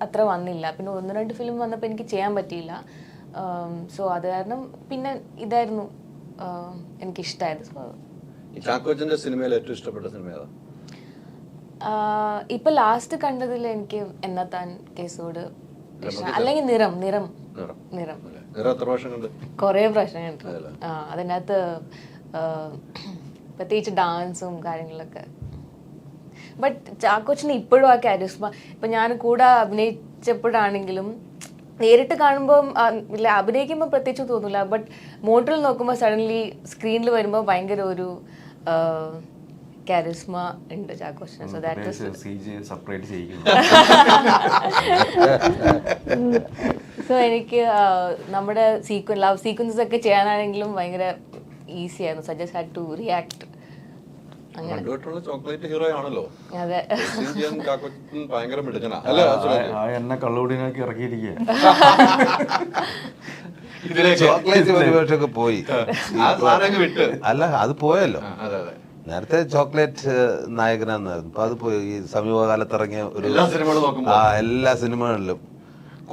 അത്ര വന്നില്ല. പിന്നെ 1-2 ഫിലിം വന്നപ്പോൾ എനിക്ക് ചെയ്യാൻ പറ്റിയില്ല. സോ അത് കാരണം പിന്നെ ഇതായിരുന്നു എനിക്കിഷ്ടമായത്. സോ ചാക്കോച്ചന്റെ സിനിമയിൽ ഏറ്റവും ഇഷ്ടപ്പെട്ട സിനിമ ഏതാ? ഇപ്പൊ ലാസ്റ്റ് കണ്ടതിൽ എനിക്ക് എന്നത്താൻ കേസോട് അല്ലെങ്കിൽ നിറം എത്ര പ്രാവശ്യം കണ്ട്? കുറേ പ്രാവശ്യം കണ്ടിട്ടുണ്ട്. അതിനകത്ത് പ്രത്യേകിച്ച് ഡാൻസും കാര്യങ്ങളൊക്കെ. ബട്ട് ചാക്കോച്ചന് ഇപ്പോഴും ആ കാരിസ്മ, ഇപ്പൊ ഞാൻ കൂടെ അഭിനയിച്ചപ്പോഴാണെങ്കിലും നേരിട്ട് കാണുമ്പോൾ ഇല്ല, അഭിനയിക്കുമ്പോൾ പ്രത്യേകിച്ച് തോന്നില്ല. ബട്ട് മോട്ടറിൽ നോക്കുമ്പോൾ സഡൻലി സ്ക്രീനിൽ വരുമ്പോൾ ഭയങ്കര ഒരു കാരിസ്മ ഉണ്ട് ചാക്കോച്ചന്. സോ ദാറ്റ് സെപ്പറേറ്റ് ചെയ്യിക്കുന്നു. സോ എനിക്ക് നമ്മുടെ ലവ് സീക്വൻസസ് ഒക്കെ ചെയ്യാനാണെങ്കിലും ഭയങ്കര ഈസി ആയിരുന്നു. So just had to react. Chocolate hero ആണല്ലോ. അതെ, ഭയങ്കര മിടുക്കനാ. എന്നെ കള്ളുകൂടിനാക്കി ഇറക്കിയിരിക്കുക. ചോക്ലേറ്റ് പരിപാടിയൊക്കെ പോയി. അല്ല, അത് പോയല്ലോ. നേരത്തെ ചോക്ലേറ്റ് നായകനാന്നായിരുന്നു. അപ്പൊ അത് പോയി. ഈ സമീപകാലത്ത് ഇറങ്ങിയ ഒരു എല്ലാ സിനിമകളിലും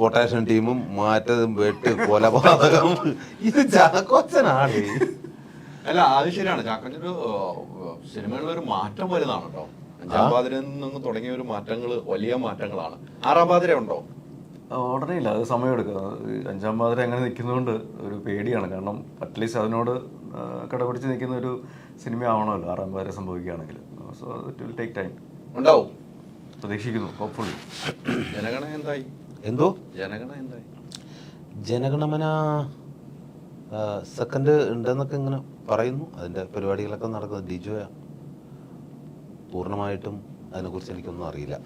കൊട്ടേഷൻ ടീമും മാറ്റതും വെട്ട് കൊലപാതകം ഇത് ചാക്കോച്ചനാണ്. അല്ല, അത് ശരിയാണ്. ചാക്കോച്ചൊരു സിനിമകളിലൊരു മാറ്റം വരുന്നതാണ് കേട്ടോ. 5-ാം പാതിരയിൽ നിന്ന് തുടങ്ങിയ ഒരു മാറ്റങ്ങൾ വലിയ മാറ്റങ്ങളാണ്. 6-ാം പാതിര ഉണ്ടോ? ഉടനെ ഇല്ല, അത് സമയമെടുക്കുക. 5-ാം പാതിര അങ്ങനെ നിൽക്കുന്നതുകൊണ്ട് ഒരു പേടിയാണ്. കാരണം അറ്റ്ലീസ്റ്റ് അതിനോട് കടപിടിച്ച് നിൽക്കുന്ന ഒരു സിനിമ ആവണമല്ലോ 6-ാം പാതിര സംഭവിക്കുകയാണെങ്കിൽ. So it will take time. ഉണ്ടാവും, പ്രതീക്ഷിക്കുന്നു. ഹോപ്പ്ഫുള്ളി. ജനഗണ എന്തായി? എന്തോ ജനഗണ എന്തായി? ജനഗണമന സെക്കൻഡ് ഉണ്ടെന്നൊക്കെ ഇങ്ങനെ പറയുന്നു. അതിന്റെ പരിപാടികളൊക്കെ നടക്കുന്നത്. ഡിജോയാ. പൂർണ്ണമായിട്ടും അതിനെക്കുറിച്ച് എനിക്കൊന്നും അറിയില്ല.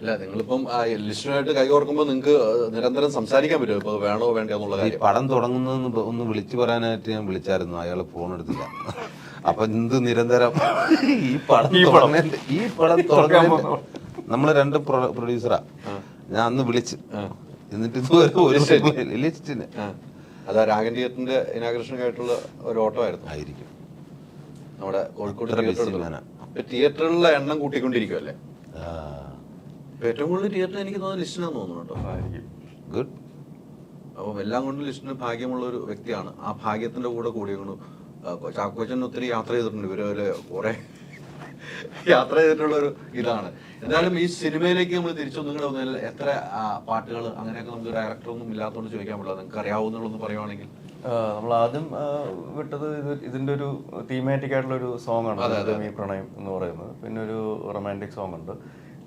ഇല്ല, നിങ്ങളിപ്പം ലിസ്റ്റുമായിട്ട് കൈകോർക്കുമ്പോൾ നിങ്ങൾക്ക് നിരന്തരം സംസാരിക്കാൻ പറ്റുമോ? ഇപ്പൊ വേണോ വേണ്ടോ എന്നുള്ള ഈ കാര്യം? പടം തുടങ്ങുന്നതെന്ന് ഒന്ന് വിളിച്ചു പറയാനായിട്ട് ഞാൻ വിളിച്ചായിരുന്നു. അയാൾ ഫോൺ എടുത്തില്ല. അപ്പൊ എന്ത് നിരന്തരം ഈ പടം തുടങ്ങാൻ നമ്മള് 2 പ്രൊഡ്യൂസറാ. ഞാൻ അന്ന് വിളിച്ച് എന്നിട്ട് ഒരു ലിസ്റ്റിന് അതാ രാഗൻ തിയേറ്ററിന്റെ ഇനാഗ്രേഷനായിട്ടുള്ള ഒരു ഓട്ടോ ആയിരിക്കും നമ്മുടെ കോഴിക്കോട് തിയേറ്ററുകളിലെ എണ്ണം കൂട്ടിക്കൊണ്ടിരിക്കുമല്ലേ? ഏറ്റവും കൂടുതൽ തിയേറ്റർ എനിക്ക് തോന്നുന്നു ലിസ്റ്റിനാന്ന് തോന്നുന്നു കേട്ടോ. ഗുഡ്. അപ്പം എല്ലാം കൊണ്ടും ലിസ്റ്റിന് ഭാഗ്യമുള്ള ഒരു വ്യക്തിയാണ്. ആ ഭാഗ്യത്തിന്റെ കൂടെ കൂടിയാണ് ചാക്കോച്ചൻ ഒത്തിരി യാത്ര ചെയ്തിട്ടുണ്ട്. ഇവരെ കുറെ യാത്ര ചെയ്തിട്ടുള്ള ഒരു ഇതാണ്. എന്തായാലും ഈ സിനിമയിലേക്ക് നമ്മൾ തിരിച്ചൊന്നും എത്ര പാട്ടുകൾ അങ്ങനെയൊക്കെ നമുക്ക് ഡയറക്ടറൊന്നും ഇല്ലാത്തതുകൊണ്ട് ചോദിക്കാൻ പറ്റില്ല. നിങ്ങൾക്ക് അറിയാവുന്നുള്ളൂ പറയുവാണെങ്കിൽ. നമ്മൾ ആദ്യം വിട്ടത് ഇതിന്റെ ഒരു തീമാറ്റിക് ആയിട്ടുള്ള ഒരു സോങ് ആണ് ഈ പ്രണയം എന്ന് പറയുന്നത്. പിന്നെ ഒരു റൊമാൻറ്റിക് സോങ് ഉണ്ട്.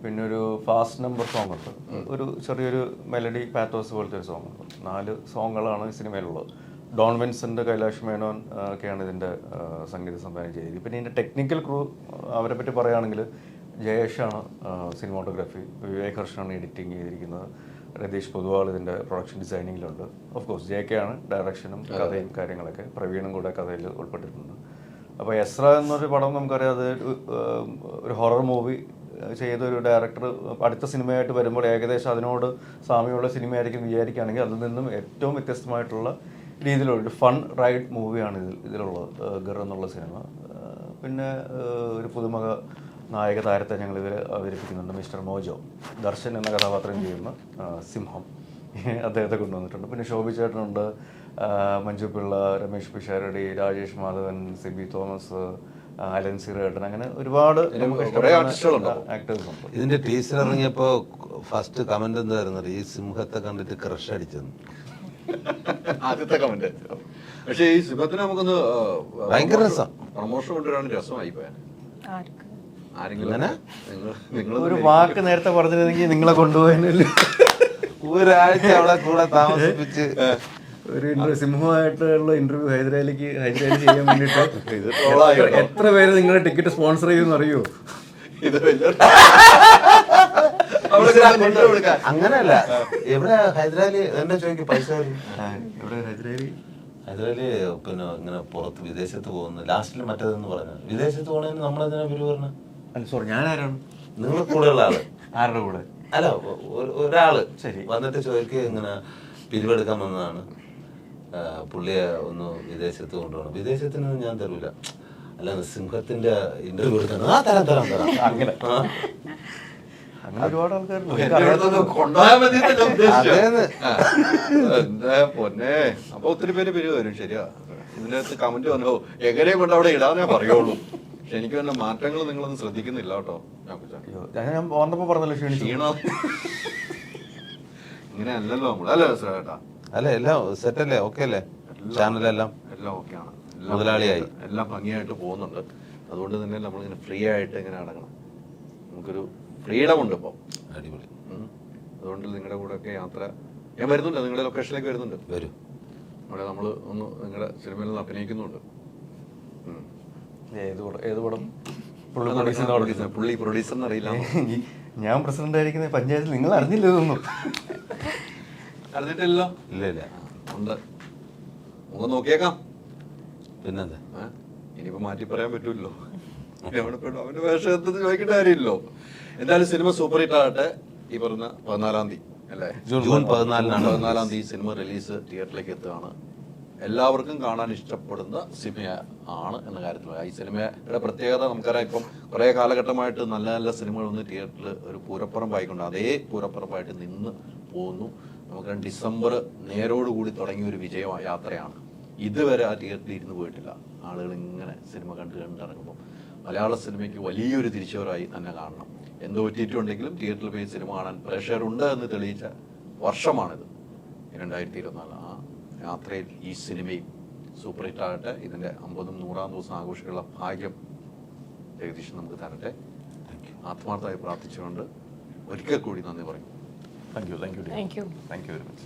പിന്നെ ഒരു ഫാസ്റ്റ് നമ്പർ സോങ് ഉണ്ട്. ഒരു ചെറിയൊരു മെലഡി പാത്തോസ് പോലത്തെ ഒരു സോങ് ഉണ്ട്. 4 സോങ്ങുകളാണ് ഈ സിനിമയിലുള്ളത്. ഡോൺ വിൻസെന്റ്, കൈലാഷ് മേനോൻ ഒക്കെയാണ് ഇതിന്റെ സംഗീത സംവിധാനം ചെയ്തത്. പിന്നെ ഇതിന്റെ ടെക്നിക്കൽ ക്രൂ അവരെ പറ്റി പറയുകയാണെങ്കിൽ ജയേഷാണ് സിനിമാറ്റോഗ്രാഫി, വിവേക് ഹർഷാണ് എഡിറ്റിംഗ് ചെയ്തിരിക്കുന്നത്, രതീഷ് പൊതുവാൾ ഇതിന്റെ പ്രൊഡക്ഷൻ ഡിസൈനിങ്ങിലുണ്ട്. ഓഫ് കോഴ്സ് JK ആണ് ഡയറക്ഷനും കഥയും കാര്യങ്ങളൊക്കെ. പ്രവീണും കൂടെ കഥയിൽ ഉൾപ്പെട്ടിട്ടുണ്ട്. അപ്പോൾ എസ്ര എന്നൊരു പടം നമുക്കറിയാം, അത് ഒരു ഹൊറർ മൂവി ചെയ്ത ഒരു ഡയറക്ടർ അടുത്ത സിനിമയായിട്ട് വരുമ്പോൾ ഏകദേശം അതിനോട് സാമ്യമുള്ള സിനിമയായിരിക്കും വിചാരിക്കുകയാണെങ്കിൽ അതിൽ നിന്നും ഏറ്റവും വ്യത്യസ്തമായിട്ടുള്ള രീതിയിലുള്ള ഒരു ഫൺ റൈഡ് മൂവിയാണ് ഇതിലുള്ളത് ഗർ എന്നുള്ള സിനിമ. പിന്നെ ഒരു പുതുമുഖ നായക താരത്തെ ഞങ്ങൾ അവതരിപ്പിക്കുന്നുണ്ട്. മിസ്റ്റർ മോജോ, ദർശൻ എന്ന കഥാപാത്രം ചെയ്യുന്ന സിംഹം, അദ്ദേഹത്തെ കൊണ്ടുവന്നിട്ടുണ്ട്. പിന്നെ ശോഭി ചേട്ടനുണ്ട്, മഞ്ജു പിള്ള, രമേഷ് പിഷാരടി, രാജേഷ് മാധവൻ, സിബി തോമസ്, അലൻ സിറേട്ടൻ, അങ്ങനെ ഒരുപാട് ആക്ടേഴ്സ് ഉണ്ട്. ഇതിന്റെ ടീസർ ഇറങ്ങിയപ്പോ ഫസ്റ്റ് കമന്റ് എന്തായിരുന്നു? ഈ സിംഹത്തെ കണ്ടിട്ട് ക്രഷ് അടിച്ചെന്ന്. ആദ്യത്തെ കമന്റ്. പക്ഷെ ഈ സിംഹത്തിന് നമുക്കൊന്ന് ഭയങ്കര രസം. പ്രമോഷൻ കൊണ്ടുവരാൻ രസമായി പോയാൽ ആർക്ക്? ആരെങ്കിലും അങ്ങനെ? നിങ്ങൾ ഒരു വാക്ക് നേരത്തെ പറഞ്ഞിരുന്നെങ്കിൽ നിങ്ങളെ കൊണ്ടുപോയതിനല്ലേ. ഒരാഴ്ച അവിടെ കൂടെ താമസിപ്പിച്ച് ഒരു സിംഹമായിട്ടുള്ള ഇന്റർവ്യൂ ഹൈദരാലി ചെയ്യാൻ വേണ്ടിട്ട് ഇത് troll-ആയി കേട്ടോ. എത്ര പേര് നിങ്ങളുടെ ടിക്കറ്റ് സ്പോൺസർ ചെയ്യുമെന്ന് അറിയോ? ഇത് വലിയ അവിടെ കൊണ്ടു കൊടുക്കാൻ. അങ്ങനെയല്ല. എവിടെ ഹൈദരാലി എന്നെ ചോദിക്കും പൈസ വരും. ഇവിടെ ഹൈദരാലി ഹൈദരാലി പിന്നെ ഇങ്ങനെ പുറത്ത് വിദേശത്ത് പോകുന്നു. ലാസ്റ്റിൽ മറ്റേതെന്ന് പറഞ്ഞു വിദേശത്ത് പോകണേന് നമ്മളെന്തിനാ പേര് പറഞ്ഞ? അല്ല സോറി, ഞാൻ ആരാണ്? നിങ്ങളെ കൂടെയുള്ള ആള്. ആരുടെ കൂടെ? അല്ല ഒരാള് ശരി. വന്നിട്ട് ചോദിക്കുക ഇങ്ങനെ പിരിവെടുക്കാൻ വന്നതാണ്, പുള്ളിയെ ഒന്ന് വിദേശത്ത് കൊണ്ടുപോകണം. വിദേശത്തിന് ഞാൻ തരൂല. അല്ല സിംഹത്തിന്റെ ഇന്റർവ്യൂ എടുക്കണം. ആ തരാം തരാം തരാം. അങ്ങനെ ആ. അങ്ങനെ ഒരുപാട് ആൾക്കാരുണ്ട്. എന്റെ അടുത്തൊന്ന് കൊണ്ടുപോയാൽ മതി എന്നല്ലേ ഉദ്ദേശിച്ചത്. അതേന്ന്. എന്താ പൊന്നെ, അപ്പൊ ഒത്തിരി പേര് പേര് വരും. ശരിയാ, ഇതിനകത്ത് കമന്റ് വന്നോ എങ്ങനെയും കൊണ്ട് അവിടെ ഇടാന്നേ പറയുള്ളൂ. പക്ഷെ എനിക്ക് തന്നെ മാറ്റങ്ങൾ നിങ്ങളൊന്നും ശ്രദ്ധിക്കുന്നില്ല കേട്ടോ. അയ്യോ, ഞാൻ വന്നപ്പോ പറഞ്ഞല്ലോ ക്ഷീണിച്ചു. ക്ഷീണം ഇങ്ങനെ അല്ലല്ലോ നമ്മള്. അല്ലേ ചേട്ടാ? അല്ല എല്ലാം സെറ്റല്ലേ? ഓക്കെ അല്ലേ? ചാനലെല്ലാം എല്ലാം ഓക്കെയാണ്. മുതലാളിയായി. എല്ലാം ഭംഗിയായിട്ട് പോകുന്നുണ്ട്. അതുകൊണ്ട് തന്നെ നമ്മളിങ്ങനെ ഫ്രീ ആയിട്ട് ഇങ്ങനെ അടങ്ങണം. നമുക്കൊരു ഫ്രീഡം ഉണ്ട് ഇപ്പൊ. അടിപൊളി. അതുകൊണ്ട് നിങ്ങളുടെ കൂടെ ഒക്കെ യാത്ര ഞാൻ വരുന്നുണ്ട്. നിങ്ങളുടെ ലൊക്കേഷനിലേക്ക് വരുന്നുണ്ട്. വരും. അവിടെ നമ്മൾ ഒന്ന് നിങ്ങളുടെ സിനിമയിൽ നിന്ന് അഭിനയിക്കുന്നുണ്ട്. ഏത് പടം? പുള്ളി പ്രൊഡ്യൂസർ എന്നറിയില്ല. ഞാൻ പ്രസിഡന്റ് ആയിരിക്കുന്ന പഞ്ചായത്തിൽ നിങ്ങൾ അറിഞ്ഞില്ല ഇതൊന്നും? അറിഞ്ഞിട്ടില്ലല്ലോ. ഇല്ല ഇല്ല. ഉണ്ട്. നമുക്ക് നോക്കിയേക്കാം. പിന്നെന്താ? ഇനിയിപ്പോ മാറ്റി പറയാൻ പറ്റൂല്ലോ. അവന്റെ വേഷത്തിൽ ചോദിക്കേണ്ട കാര്യമില്ലല്ലോ. എന്തായാലും സിനിമ സൂപ്പർ ഹിറ്റ് ആകട്ടെ. ഈ പറഞ്ഞ 14-ാം തീയതി അല്ലേ? ജൂൺ 14-നാണ്. 14-ാം തീയതി സിനിമ റിലീസ് തിയേറ്ററിലേക്ക് എത്തുകയാണ്. എല്ലാവർക്കും കാണാൻ ഇഷ്ടപ്പെടുന്ന സിനിമ ആണ് എന്ന കാര്യത്തിൽ. ഈ സിനിമയുടെ പ്രത്യേകത നമുക്കറിയാം. ഇപ്പം കുറെ കാലഘട്ടമായിട്ട് നല്ല നല്ല സിനിമകൾ ഒന്ന് തിയേറ്ററിൽ ഒരു പൂരപ്പുറമ്പായിക്കൊണ്ട് അതേ പൂരപ്പുറമ്പായിട്ട് നിന്ന് പോകുന്നു. നമുക്ക് ഡിസംബർ നേരോടുകൂടി തുടങ്ങിയ ഒരു വിജയ യാത്രയാണ്. ഇതുവരെ ആ തിയേറ്ററിൽ ഇരുന്ന് പോയിട്ടില്ല. ആളുകൾ ഇങ്ങനെ സിനിമ കണ്ടിറങ്ങുമ്പോൾ മലയാള സിനിമയ്ക്ക് വലിയൊരു തിരിച്ചുവരായി തന്നെ കാണണം. എന്ത് പറ്റിയിട്ടുണ്ടെങ്കിലും തിയേറ്ററിൽ പോയി സിനിമ കാണാൻ പ്രേക്ഷകരുണ്ട് എന്ന് തെളിയിച്ച വർഷമാണിത് 2024. ആ യാത്രയിൽ ഈ സിനിമയും സൂപ്പർ ഹിറ്റ് ആകട്ടെ. ഇതിന്റെ 50-ാം 100-ാം ദിവസം ആഘോഷിക്കാനുള്ള ഭാഗ്യം ജഗദീഷ് നമുക്ക് തരട്ടെ. ആത്മാർത്ഥമായി പ്രാർത്ഥിച്ചുകൊണ്ട് ഒരിക്കൽ കൂടി നന്ദി പറയും. Thank you thank you very much.